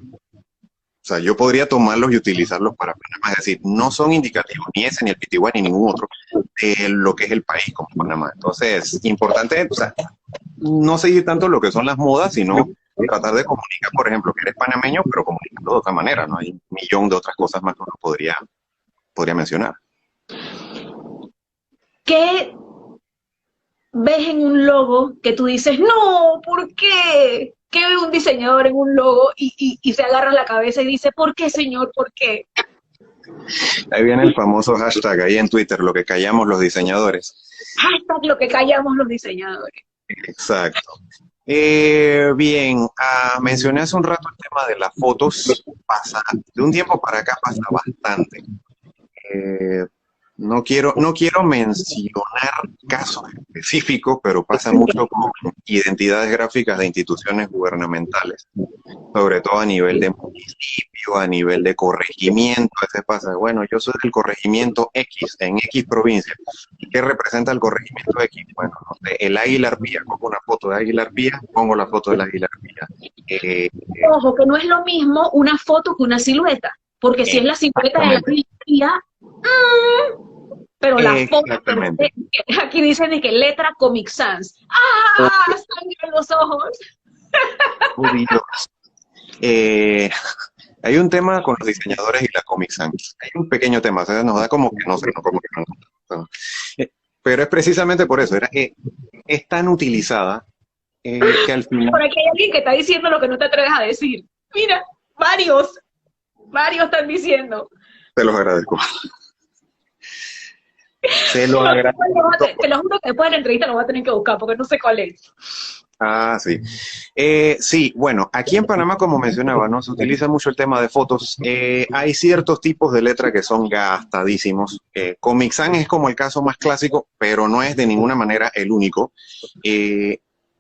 sea, yo podría tomarlos y utilizarlos para Panamá, es decir, no son indicativos, ni ese, ni el PTY, ni ningún otro, de lo que es el país como Panamá. Entonces, importante, o sea, no seguir tanto lo que son las modas, sino tratar de comunicar, por ejemplo, que eres panameño, pero comunicarlo de otra manera, ¿no? Hay un millón de otras cosas más que uno podría mencionar. ¿Qué ves en un logo que tú dices, no, ¿por qué? ¿Qué ve un diseñador en un logo y se agarra la cabeza y dice, ¿por qué, señor? ¿Por qué? Ahí viene el famoso hashtag ahí en Twitter, lo que callamos los diseñadores. Hashtag lo que callamos los diseñadores. Exacto. Bien, mencioné hace un rato el tema de las fotos. pasa, de un tiempo para acá pasa bastante. No quiero mencionar casos específicos, pero pasa mucho con identidades gráficas de instituciones gubernamentales, sobre todo a nivel de municipio, a nivel de corregimiento. A veces pasa, bueno, yo soy del corregimiento X, en X provincia. ¿Y qué representa el corregimiento X? Bueno, no sé, el águila arpía. Pongo una foto de águila arpía, pongo la foto del águila arpía. Ojo, que no es lo mismo una foto que una silueta, porque si es la silueta de la águila, pero la foto, aquí dicen de que letra Comic Sans. ¡Ah! Sangre en los ojos. Oh, Dios. Hay un tema con los diseñadores y la Comic Sans. Hay un pequeño tema, o sea, nos da como que no sé, como que no. Pero es precisamente por eso, es tan utilizada que al final... Por aquí hay alguien que está diciendo lo que no te atreves a decir. Mira, varios están diciendo. Te los agradezco. Se lo agradezco. Te lo juro que después de la entrevista lo voy a tener que buscar porque no sé cuál es. Ah, sí. Sí, bueno, aquí en Panamá, como mencionaba, ¿no? Se utiliza mucho el tema de fotos. Hay ciertos tipos de letra que son gastadísimos. Comic Sans es como el caso más clásico, pero no es de ninguna manera el único.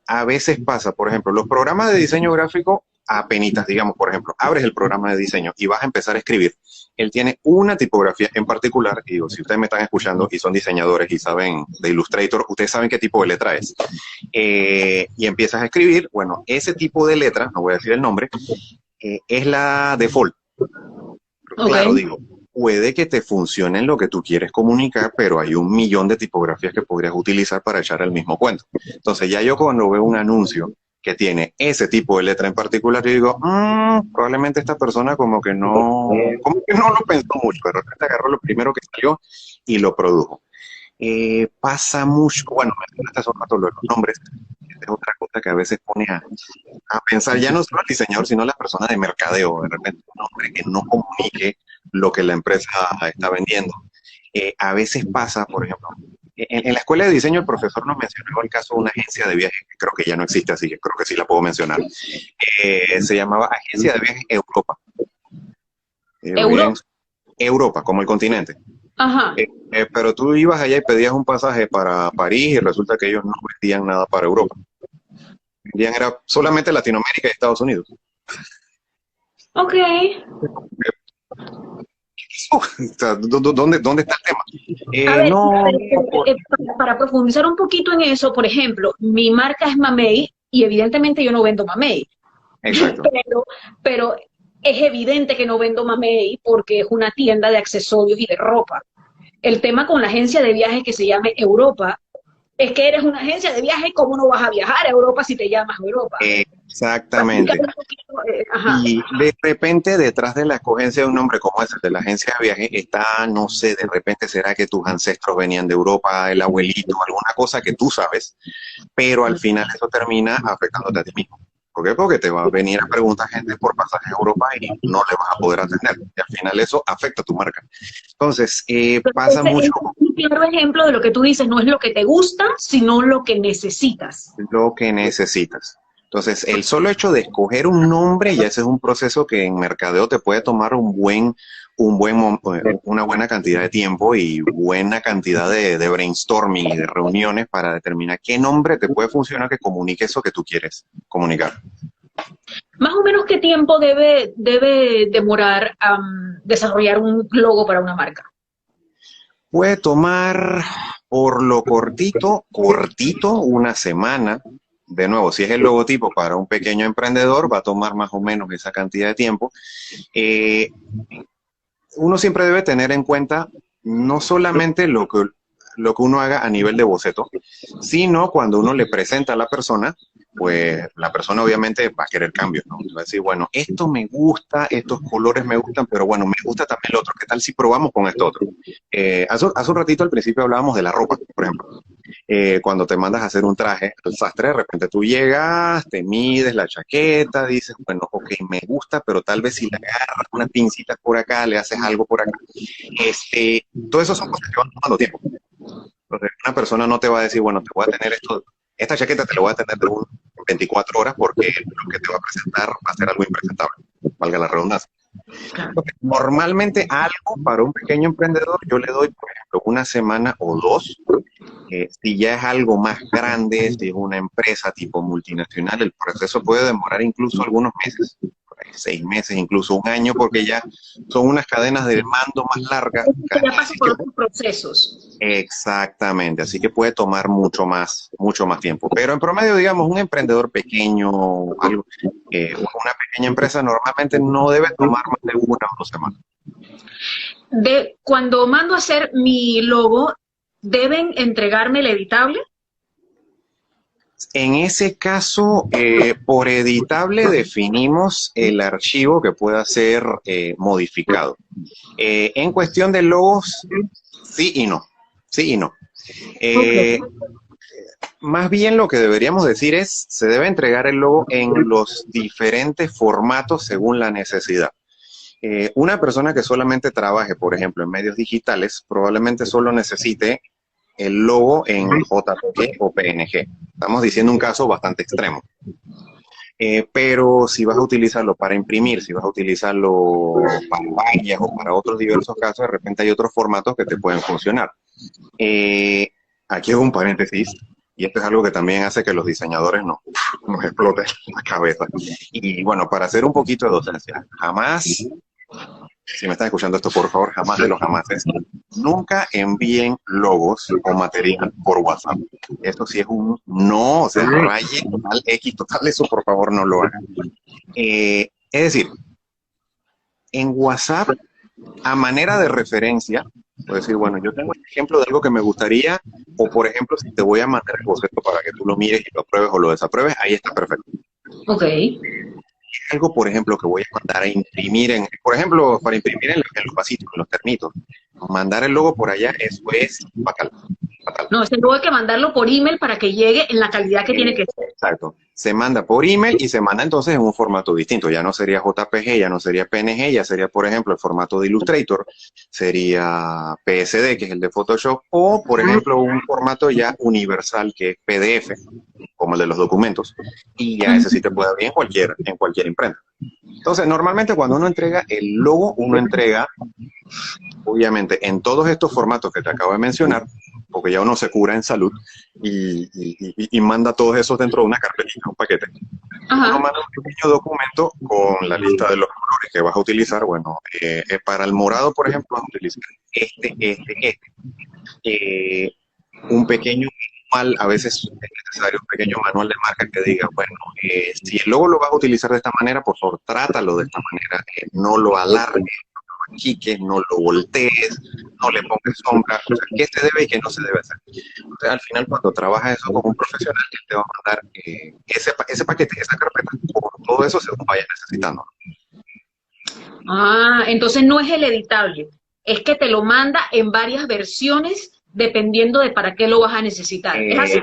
A veces pasa, por ejemplo, los programas de diseño gráfico, apenitas, digamos, por ejemplo, abres el programa de diseño y vas a empezar a escribir. Él tiene una tipografía en particular, y digo, si ustedes me están escuchando y son diseñadores y saben de Illustrator, ustedes saben qué tipo de letra es. Y empiezas a escribir, bueno, ese tipo de letra, no voy a decir el nombre, es la default. Pero claro, digo, puede que te funcione en lo que tú quieres comunicar, pero hay un millón de tipografías que podrías utilizar para echar el mismo cuento. Entonces ya yo cuando veo un anuncio que tiene ese tipo de letra en particular, yo digo, probablemente esta persona como que no lo pensó mucho, de repente agarró lo primero que salió y lo produjo. Pasa mucho, bueno, mencionaste hace un rato los nombres, es otra cosa que a veces pone a pensar ya no solo el diseñador, sino la persona de mercadeo, de repente un nombre que no comunique lo que la empresa está vendiendo. A veces pasa, por ejemplo, en la escuela de diseño el profesor nos mencionó el caso de una agencia de viajes, que creo que ya no existe, así que creo que sí la puedo mencionar. Se llamaba Agencia de Viajes Europa. Europa, como el continente. Ajá. Pero tú ibas allá y pedías un pasaje para París y resulta que ellos no vendían nada para Europa. Vendían era solamente Latinoamérica y Estados Unidos. Ok. O sea, ¿dónde está el tema? A ver, no. para profundizar un poquito en eso, por ejemplo, mi marca es Mamey y evidentemente yo no vendo Mamey. Exacto. Pero es evidente que no vendo Mamey porque es una tienda de accesorios y de ropa. El tema con la agencia de viajes que se llame Europa es que eres una agencia de viajes, ¿cómo no vas a viajar a Europa si te llamas Europa? Exactamente. Y de repente detrás de la escogencia de un nombre como ese, de la agencia de viajes, está, no sé, de repente será que tus ancestros venían de Europa, el abuelito, alguna cosa que tú sabes, pero al final eso termina afectándote a ti mismo. ¿Por qué? Porque te va a venir a preguntar gente por pasaje a Europa y no le vas a poder atender. Y al final eso afecta a tu marca. Entonces, pasa mucho. Es un claro ejemplo de lo que tú dices, no es lo que te gusta, sino lo que necesitas. Lo que necesitas. Entonces, el solo hecho de escoger un nombre, ya ese es un proceso que en mercadeo te puede tomar una buena cantidad de tiempo y buena cantidad de brainstorming y de reuniones para determinar qué nombre te puede funcionar que comunique eso que tú quieres comunicar. Más o menos, ¿qué tiempo debe demorar desarrollar un logo para una marca? Puede tomar, por lo cortito, una semana. De nuevo, si es el logotipo para un pequeño emprendedor, va a tomar más o menos esa cantidad de tiempo. Uno siempre debe tener en cuenta no solamente lo que uno haga a nivel de boceto, sino cuando uno le presenta a la persona, pues la persona obviamente va a querer cambios, ¿no? Va a decir, bueno, esto me gusta, estos colores me gustan, pero bueno, me gusta también el otro. ¿Qué tal si probamos con esto otro? Hace un ratito al principio hablábamos de la ropa, por ejemplo. Cuando te mandas a hacer un traje al sastre, de repente tú llegas, te mides la chaqueta, dices, bueno, ok, me gusta, pero tal vez si le agarras una pincita por acá, le haces algo por acá. Todo eso son cosas que van tomando tiempo. Entonces, una persona no te va a decir, bueno, te voy a tener esta chaqueta te la voy a tener de 24 horas porque lo que te va a presentar va a ser algo impresentable, valga la redundancia. Claro. Normalmente algo para un pequeño emprendedor, yo le doy, por ejemplo, una semana o dos. Si ya es algo más grande, si es una empresa tipo multinacional, el proceso puede demorar incluso algunos meses, por ahí 6 meses, incluso un año, porque ya son unas cadenas de mando más largas. Ya pasa Así por que, otros procesos. exactamente, así que puede tomar mucho más tiempo. Pero en promedio, digamos, un emprendedor pequeño, algo, una pequeña empresa normalmente no debe tomar más de 1 o 2 semanas. Cuando mando a hacer mi logo, ¿deben entregarme el editable? En ese caso, por editable definimos el archivo que pueda ser modificado. En cuestión de logos, sí y no. Sí y no. Okay. Más bien lo que deberíamos decir es, se debe entregar el logo en los diferentes formatos según la necesidad. Una persona que solamente trabaje, por ejemplo, en medios digitales, probablemente solo necesite el logo en JPG o PNG. Estamos diciendo un caso bastante extremo. Pero si vas a utilizarlo para imprimir, si vas a utilizarlo para vallas o para otros diversos casos, de repente hay otros formatos que te pueden funcionar. Aquí hago un paréntesis, y esto es algo que también hace que los diseñadores nos exploten la cabeza. Y bueno, para hacer un poquito de docencia, jamás, si me están escuchando esto, por favor, jamás de los jamases, nunca envíen logos o material por WhatsApp. Esto sí es un no, o sea, raye total, X total, eso por favor no lo hagan. Es decir, en WhatsApp, a manera de referencia, puedo decir, bueno, yo tengo este ejemplo de algo que me gustaría, o por ejemplo, si te voy a mandar el boceto para que tú lo mires y lo apruebes o lo desapruebes, ahí está perfecto. Ok. Algo, por ejemplo, que voy a mandar a imprimir, por ejemplo, para imprimir en los vasitos, en los termitos, mandar el logo por allá, eso es fatal. No, ese luego hay que mandarlo por email para que llegue en la calidad que tiene que ser. Exacto. Se manda por email y se manda entonces en un formato distinto. Ya no sería JPG, ya no sería PNG, ya sería, por ejemplo, el formato de Illustrator, sería PSD, que es el de Photoshop, o, por ejemplo, un formato ya universal que es PDF, como el de los documentos, y ya ese sí te puede abrir en cualquier imprenta. Entonces, normalmente cuando uno entrega el logo, uno entrega, obviamente, en todos estos formatos que te acabo de mencionar, porque ya uno se cura en salud y manda todos esos dentro de una carpetita, un paquete. Ajá. Uno manda un pequeño documento con la lista de los colores que vas a utilizar. Bueno, para el morado, por ejemplo, vas a utilizar un pequeño manual, a veces es necesario un pequeño manual de marca que diga, bueno, si el logo lo vas a utilizar de esta manera, por favor, trátalo de esta manera, no lo alargues, chiques, no lo voltees, no le pongas sombra, o sea, qué se debe y qué no se debe hacer. Entonces, al final, cuando trabajas eso con un profesional, él te va a mandar ese paquete, esa carpeta, por todo eso según vayas necesitando. Ah, entonces no es el editable, es que te lo manda en varias versiones dependiendo de para qué lo vas a necesitar. ¿Es así?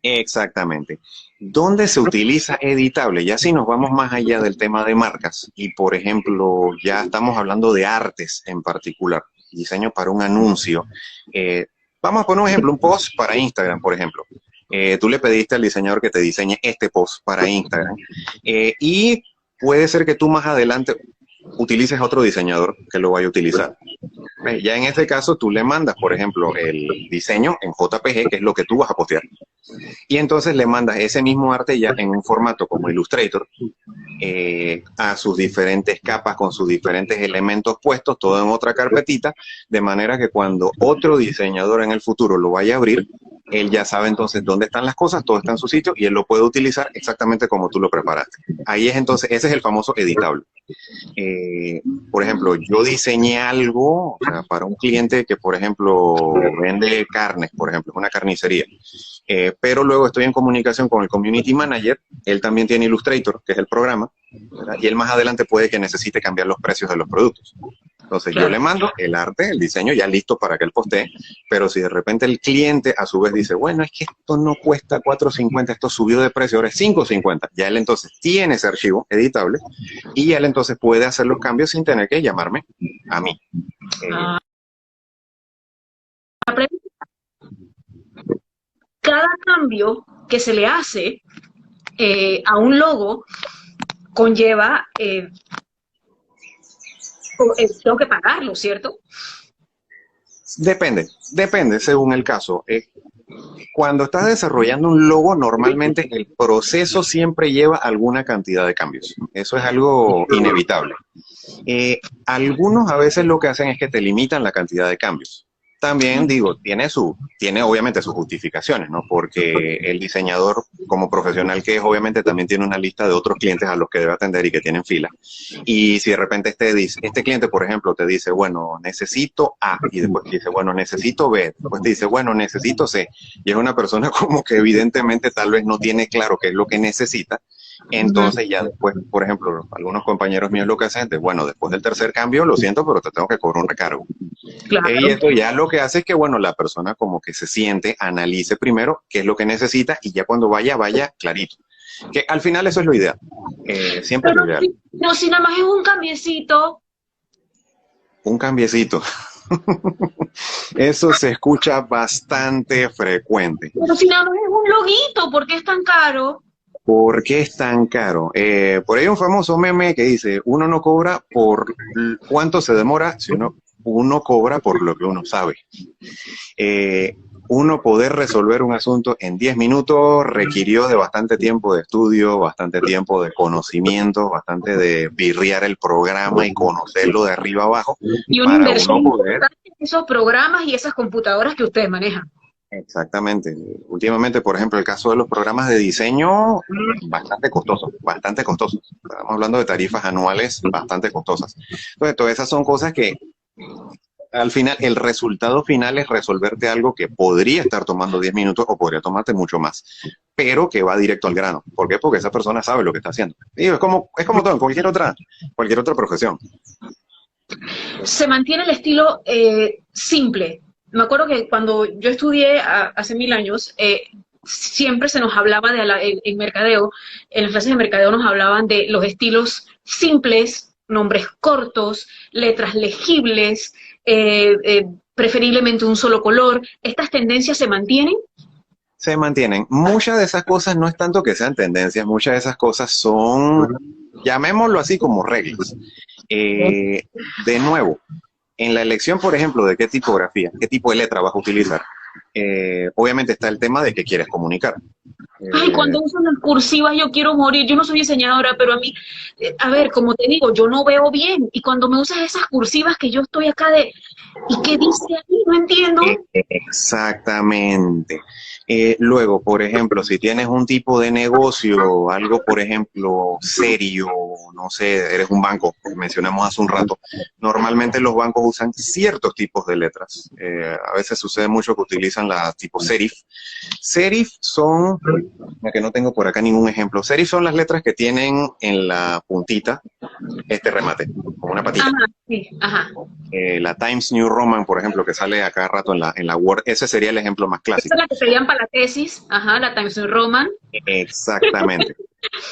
Exactamente. ¿Dónde se utiliza editable? Ya si nos vamos más allá del tema de marcas y, por ejemplo, ya estamos hablando de artes en particular, diseño para un anuncio. Vamos a poner un ejemplo, un post para Instagram, por ejemplo. Tú le pediste al diseñador que te diseñe este post para Instagram y puede ser que tú más adelante utilices a otro diseñador que lo vaya a utilizar. Ya en este caso tú le mandas, por ejemplo, el diseño en JPG, que es lo que tú vas a postear, y entonces le mandas ese mismo arte ya en un formato como Illustrator, a sus diferentes capas con sus diferentes elementos puestos, todo en otra carpetita, de manera que cuando otro diseñador en el futuro lo vaya a abrir, él ya sabe entonces dónde están las cosas, todo está en su sitio y él lo puede utilizar exactamente como tú lo preparaste. Ahí es entonces, ese es el famoso editable. Por ejemplo, yo diseñé algo, o sea, para un cliente que, por ejemplo, vende carnes, por ejemplo, una carnicería, pero luego estoy en comunicación con el community manager, él también tiene Illustrator, que es el programa, ¿verdad? Y él más adelante puede que necesite cambiar los precios de los productos. Entonces yo le mando el arte, el diseño ya listo para que él postee, pero si de repente el cliente a su vez dice, bueno, es que esto no cuesta $4.50, esto subió de precio, ahora es $5.50, ya él entonces tiene ese archivo editable y él entonces puede hacer los cambios sin tener que llamarme a mí. Cada cambio que se le hace a un logo conlleva tengo que pagarlo, ¿cierto? Depende según el caso. Cuando estás desarrollando un logo, normalmente el proceso siempre lleva alguna cantidad de cambios. Eso es algo inevitable. Algunos a veces lo que hacen es que te limitan la cantidad de cambios. También digo, tiene obviamente sus justificaciones, ¿no? Porque el diseñador, como profesional que es, obviamente también tiene una lista de otros clientes a los que debe atender y que tienen fila. Y si de repente este cliente, por ejemplo, te dice, bueno, necesito A, y después te dice, bueno, necesito B, después te dice, bueno, necesito C, y es una persona como que evidentemente tal vez no tiene claro qué es lo que necesita. Entonces ya después, por ejemplo, algunos compañeros míos lo que hacen es, bueno, después del tercer cambio, lo siento, pero te tengo que cobrar un recargo. Claro. Y esto ya lo que hace es que, bueno, la persona como que se siente, analice primero qué es lo que necesita y ya cuando vaya clarito. Que al final eso es lo ideal. Siempre es lo ideal. No, si nada más es un cambiecito. Un cambiecito. Eso se escucha bastante frecuente. Pero si nada más es un loguito, ¿por qué es tan caro? ¿Por qué es tan caro? Por ahí hay un famoso meme que dice, uno no cobra por cuánto se demora, sino uno cobra por lo que uno sabe. Uno poder resolver un asunto en 10 minutos requirió de bastante tiempo de estudio, bastante tiempo de conocimiento, bastante de birriar el programa y conocerlo de arriba abajo. Y una inversión en esos programas y esas computadoras que ustedes manejan. Exactamente. Últimamente, por ejemplo, el caso de los programas de diseño, bastante costosos, bastante costosos. Estamos hablando de tarifas anuales bastante costosas. Entonces, todas esas son cosas que al final, el resultado final es resolverte algo que podría estar tomando 10 minutos o podría tomarte mucho más, pero que va directo al grano. ¿Por qué? Porque esa persona sabe lo que está haciendo. Y es como todo en cualquier otra profesión. Se mantiene el estilo simple. Me acuerdo que cuando yo estudié hace 1000 años, siempre se nos hablaba en mercadeo, en las clases de mercadeo nos hablaban de los estilos simples, nombres cortos, letras legibles, preferiblemente un solo color. ¿Estas tendencias se mantienen? Se mantienen. Muchas de esas cosas no es tanto que sean tendencias, muchas de esas cosas son, llamémoslo así, como reglas. De nuevo, en la elección, por ejemplo, de qué tipografía, qué tipo de letra vas a utilizar, obviamente está el tema de qué quieres comunicar. Ay, cuando usan las cursivas yo quiero morir. Yo no soy diseñadora, pero a mí, a ver, como te digo, yo no veo bien. Y cuando me usas esas cursivas que yo estoy acá ¿y qué dice ahí? No entiendo. Exactamente. Luego, por ejemplo, si tienes un tipo de negocio, algo, por ejemplo, serio, no sé, eres un banco, que mencionamos hace un rato, normalmente los bancos usan ciertos tipos de letras. A veces sucede mucho que utilizan la tipo serif. Serif son, ya que no tengo por acá ningún ejemplo, serif son las letras que tienen en la puntita este remate, como una patita. Ajá, sí, ajá. La Times New Roman, por ejemplo, que sale a cada rato en la Word, ese sería el ejemplo más clásico. Esa es la que serían para la tesis, ajá, la Times New Roman. Exactamente.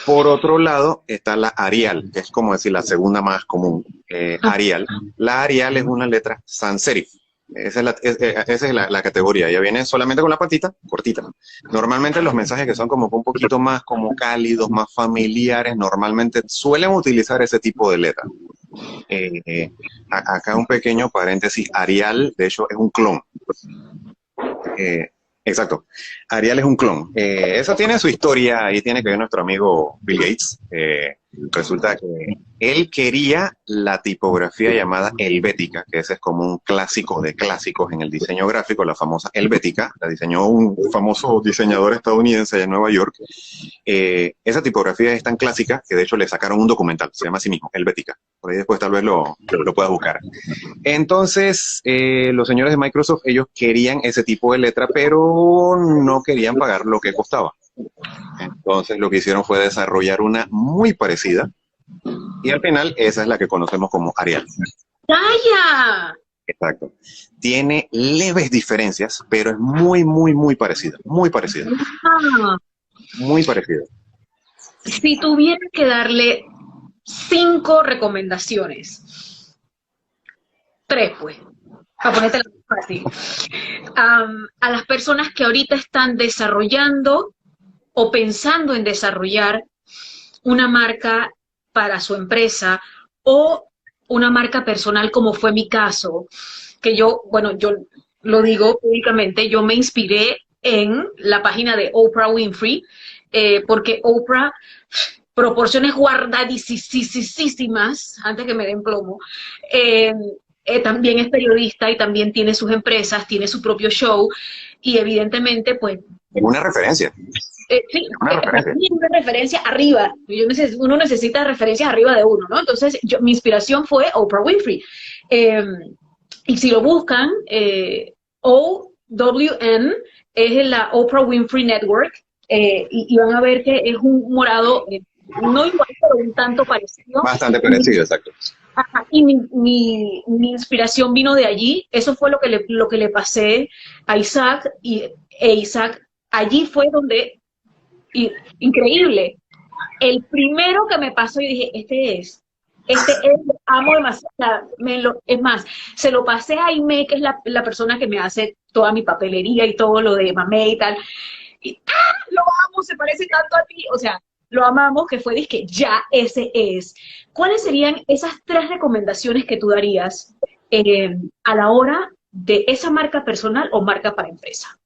Por otro lado está la Arial, que es como decir la segunda más común. Arial. La Arial es una letra sans serif. Esa es la categoría. Ya viene solamente con la patita cortita. Normalmente los mensajes que son como un poquito más como cálidos, más familiares, normalmente suelen utilizar ese tipo de letra. Acá un pequeño paréntesis. Arial, de hecho, es un clon. Exacto. Arial es un clon. Eso tiene su historia, ahí tiene que ver nuestro amigo Bill Gates. Resulta que él quería la tipografía llamada helvética, que ese es como un clásico de clásicos en el diseño gráfico, la famosa helvética, la diseñó un famoso diseñador estadounidense de Nueva York. Esa tipografía es tan clásica que de hecho le sacaron un documental, se llama así mismo, helvética. Por ahí después tal vez lo puedas buscar. Entonces, los señores de Microsoft, ellos querían ese tipo de letra, pero no querían pagar lo que costaba. Entonces lo que hicieron fue desarrollar una muy parecida y al final esa es la que conocemos como Arial. ¡Calla! Exacto. Tiene leves diferencias, pero es muy, muy, muy parecida. Muy parecida. Ah. Muy parecida. Si tuviera que darle 5 recomendaciones, 3 pues, para ponerte la fácil, a las personas que ahorita están desarrollando o pensando en desarrollar una marca para su empresa o una marca personal como fue mi caso, que yo, bueno, yo lo digo públicamente, yo me inspiré en la página de Oprah Winfrey, porque Oprah, proporciones guardadísimas, antes que me den plomo, también es periodista y también tiene sus empresas, tiene su propio show, y evidentemente, pues, Es una referencia. sí, Una para referencia. mí es una referencia arriba. Uno necesita referencias arriba de uno, ¿no? Entonces, mi inspiración fue Oprah Winfrey. Eh, y si lo buscan, OWN es la Oprah Winfrey Network, y van a ver que es un morado, no igual, pero un tanto parecido. Bastante parecido, exacto. Ajá, y mi inspiración vino de allí. Eso fue lo que le pasé a Isaac, e Isaac, allí fue donde, increíble, el primero que me pasó y dije, este es, lo amo demasiado, o sea, es más, se lo pasé a Aimee, que es la persona que me hace toda mi papelería y todo lo de Mamé y tal, y lo amo, se parece tanto a ti, o sea, lo amamos, que fue, dizque, ya ese es. ¿Cuáles serían esas 3 recomendaciones que tú darías a la hora de esa marca personal o marca para empresa?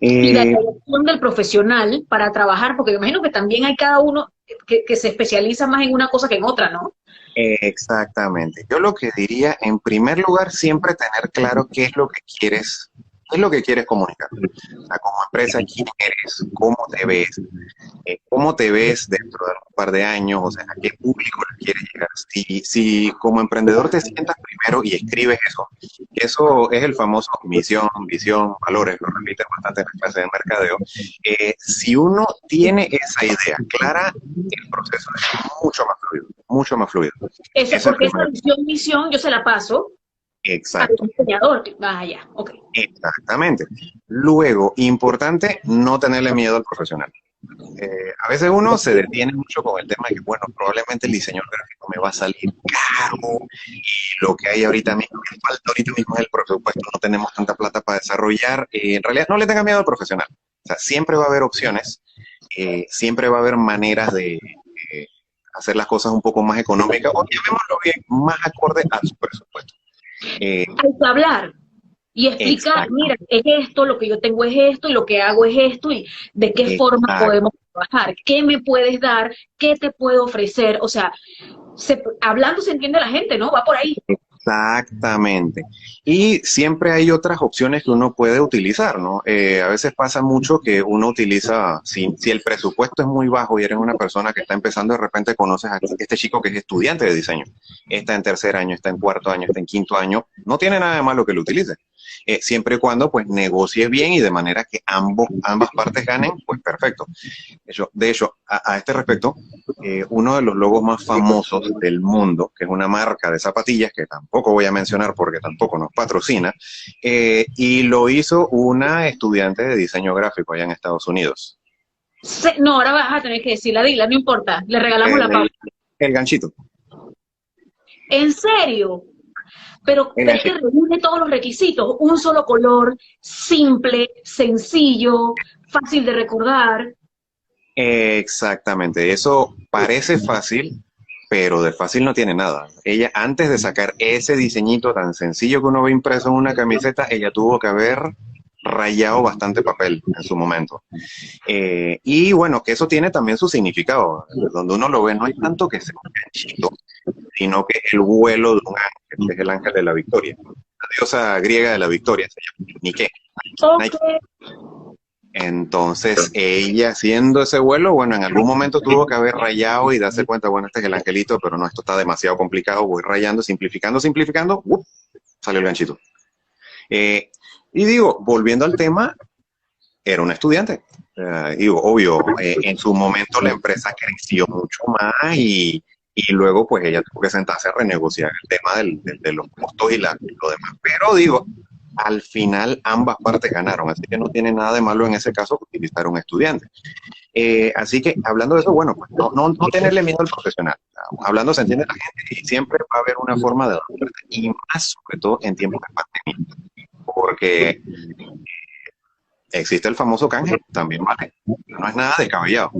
Y la Eh, elección del profesional para trabajar, porque me imagino que también hay cada uno que se especializa más en una cosa que en otra, ¿no? Exactamente. Yo lo que diría, en primer lugar, siempre tener claro qué es lo que quieres comunicar. O sea, como empresa, quién eres, cómo te ves dentro de un par de años, o sea, a qué público le quieres llegar. Si como emprendedor te sientas primero y escribes eso es el famoso misión, visión, valores, lo repiten bastante en la clase de mercadeo. Si uno tiene esa idea clara, el proceso es mucho más fluido, mucho más fluido. Ese es el Porque esa primero. misión yo se la paso al Exacto. diseñador. Ah, ya, ok. Exactamente. Luego, importante, no tenerle miedo al profesional. A veces uno se detiene mucho con el tema de que, bueno, probablemente el diseño gráfico me va a salir caro y lo que hay ahorita mismo, que falta ahorita mismo es el presupuesto, no tenemos tanta plata para desarrollar. En realidad, no le tenga miedo al profesional. O sea, siempre va a haber opciones, siempre va a haber maneras de hacer las cosas un poco más económicas o, llamémoslo bien, más acorde a su presupuesto. Hay que hablar y explicar, Exacto. mira, es esto, lo que yo tengo es esto, y lo que hago es esto, y de qué forma Exacto. podemos trabajar, qué me puedes dar, qué te puedo ofrecer, o sea, hablando se entiende la gente, ¿no? Va por ahí. Exactamente. Y siempre hay otras opciones que uno puede utilizar, ¿no? A veces pasa mucho que uno utiliza, si el presupuesto es muy bajo y eres una persona que está empezando, de repente conoces a este chico que es estudiante de diseño, está en tercer año, está en cuarto año, está en quinto año, no tiene nada de malo que lo utilice. Siempre y cuando pues negocies bien y de manera que ambas partes ganen, pues perfecto. De hecho, a este respecto, uno de los logos más famosos del mundo, que es una marca de zapatillas que tampoco voy a mencionar porque tampoco nos patrocina, y lo hizo una estudiante de diseño gráfico allá en Estados Unidos. No, ahora vas a tener que decirla, dila, no importa, le regalamos la pauta. El ganchito. ¿En serio? Pero El es que ganchito. reúne todos los requisitos, un solo color, simple, sencillo, fácil de recordar. Exactamente. Eso parece fácil, pero de fácil no tiene nada. Ella, antes de sacar ese diseñito tan sencillo que uno ve impreso en una camiseta, ella tuvo que haber rayado bastante papel en su momento. Y bueno, que eso tiene también su significado. Donde uno lo ve, no hay tanto que sea un ganchito, sino que el vuelo de un ángel, que es el ángel de la victoria. La diosa griega de la victoria se llama Nike. Ok. Entonces, ella haciendo ese vuelo, bueno, en algún momento tuvo que haber rayado y darse cuenta, bueno, este es el angelito, pero no, esto está demasiado complicado, voy rayando, simplificando, salió el ganchito. Y digo, volviendo al tema, era un estudiante. Digo, obvio, en su momento la empresa creció mucho más y luego pues ella tuvo que sentarse a renegociar el tema de los costos y lo demás. Pero digo, al final ambas partes ganaron, así que no tiene nada de malo en ese caso utilizar un estudiante. Así que hablando de eso, bueno, pues no tenerle miedo al profesional. Hablando se entiende la gente y siempre va a haber una forma de adaptarte, y más sobre todo en tiempos de pandemia, porque existe el famoso canje, también vale. No es nada descabellado.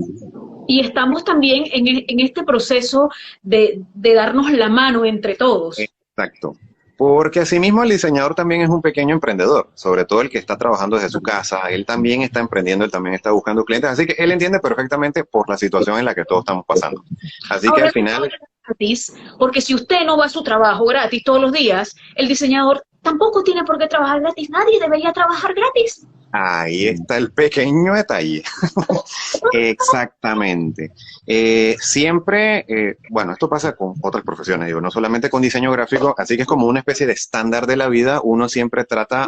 Y estamos también en este proceso de darnos la mano entre todos. Exacto. Porque asimismo el diseñador también es un pequeño emprendedor, sobre todo el que está trabajando desde su casa, él también está emprendiendo, él también está buscando clientes, así que él entiende perfectamente por la situación en la que todos estamos pasando. Así Ahora, que al final... gratis, porque si usted no va a su trabajo gratis todos los días, el diseñador tampoco tiene por qué trabajar gratis, nadie debería trabajar gratis. Ahí está el pequeño detalle. Exactamente. Siempre, bueno, esto pasa con otras profesiones, digo, no solamente con diseño gráfico, así que es como una especie de estándar de la vida, uno siempre trata,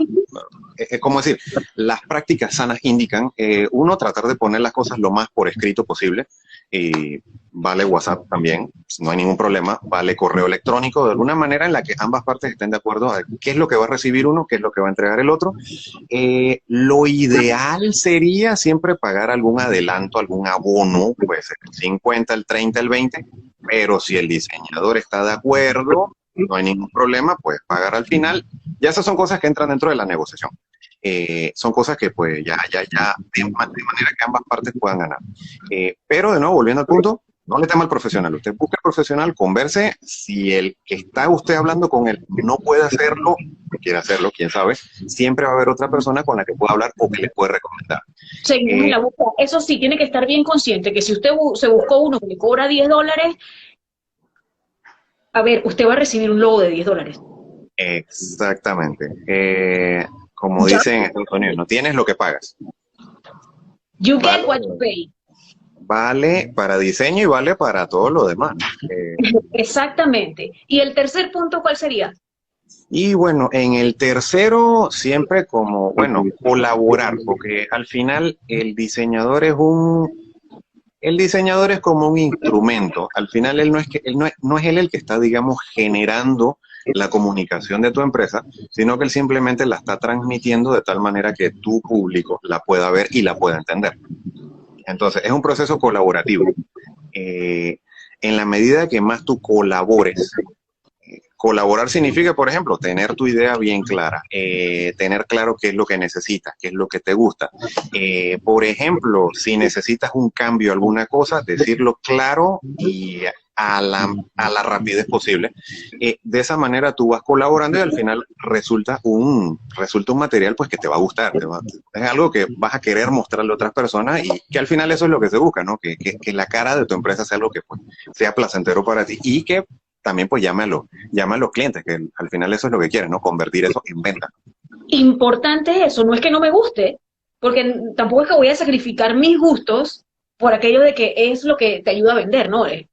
es como decir, las prácticas sanas indican, uno tratar de poner las cosas lo más por escrito posible, y vale WhatsApp también, no hay ningún problema, vale correo electrónico, de alguna manera en la que ambas partes estén de acuerdo a qué es lo que va a recibir uno, qué es lo que va a entregar el otro. Lo ideal sería siempre pagar algún adelanto, algún abono, puede ser el 50, el 30, el 20, pero si el diseñador está de acuerdo, no hay ningún problema, pues pagar al final. Ya esas son cosas que entran dentro de la negociación. Son cosas que pues ya, de manera que ambas partes puedan ganar. Pero de nuevo, volviendo al punto, no le tema al profesional. Usted busca al profesional, converse. Si el que está usted hablando con él no puede hacerlo, quiere hacerlo, quién sabe, siempre va a haber otra persona con la que pueda hablar o que le puede recomendar. Seguimos en la búsqueda. Eso sí, tiene que estar bien consciente que si usted se buscó uno que le cobra $10, a ver, usted va a recibir un logo de $10. Exactamente. Como dicen en Estados Unidos, no tienes lo que pagas. You get what you pay. Vale para diseño y vale para todo lo demás. Exactamente. ¿Y el tercer punto cuál sería? Y bueno, en el tercero siempre como, bueno, colaborar, porque al final el diseñador es como un instrumento. Al final él no es él el que está, digamos, generando la comunicación de tu empresa, sino que él simplemente la está transmitiendo de tal manera que tu público la pueda ver y la pueda entender. Entonces, es un proceso colaborativo. En la medida que más tú colabores, colaborar significa, por ejemplo, tener tu idea bien clara, tener claro qué es lo que necesitas, qué es lo que te gusta. Por ejemplo, si necesitas un cambio, alguna cosa, decirlo claro y a la rapidez posible. De esa manera tú vas colaborando y al final resulta un material pues que te va a gustar. Es algo que vas a querer mostrarle a otras personas y que al final eso es lo que se busca, ¿no? Que la cara de tu empresa sea algo que pues, sea placentero para ti y que también pues llame a los clientes, que al final eso es lo que quieren, ¿no? Convertir eso en venta. Importante eso, no es que no me guste, porque tampoco es que voy a sacrificar mis gustos por aquello de que es lo que te ayuda a vender, ¿no? Es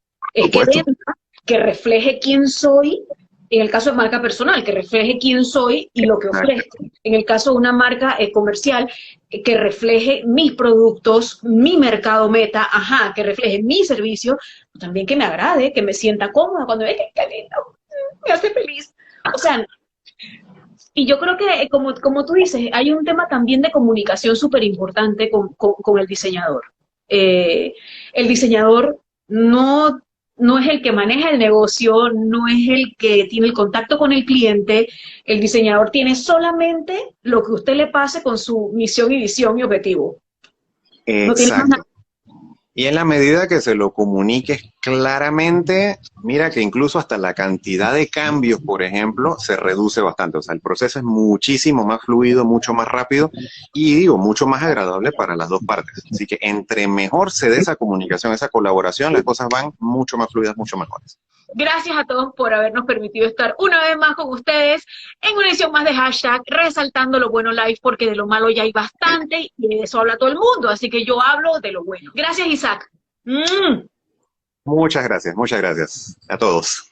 que venda, que refleje quién soy, en el caso de marca personal, que refleje quién soy y lo que ofrezco. En el caso de una marca comercial, que refleje mis productos, mi mercado meta, que refleje mi servicio, también que me agrade, que me sienta cómoda cuando ve que qué lindo, me hace feliz. O sea, y yo creo que, como tú dices, hay un tema también de comunicación súper importante con el diseñador. El diseñador no es el que maneja el negocio, no es el que tiene el contacto con el cliente. El diseñador tiene solamente lo que usted le pase con su misión y visión y objetivo. No tiene más nada. Y en la medida que se lo comuniques claramente, mira que incluso hasta la cantidad de cambios, por ejemplo, se reduce bastante. O sea, el proceso es muchísimo más fluido, mucho más rápido y, digo, mucho más agradable para las dos partes. Así que entre mejor se dé esa comunicación, esa colaboración, las cosas van mucho más fluidas, mucho mejores. Gracias a todos por habernos permitido estar una vez más con ustedes en una edición más de Hashtag, resaltando lo bueno live, porque de lo malo ya hay bastante y de eso habla todo el mundo, así que yo hablo de lo bueno. Gracias, Isaac. Muchas gracias a todos.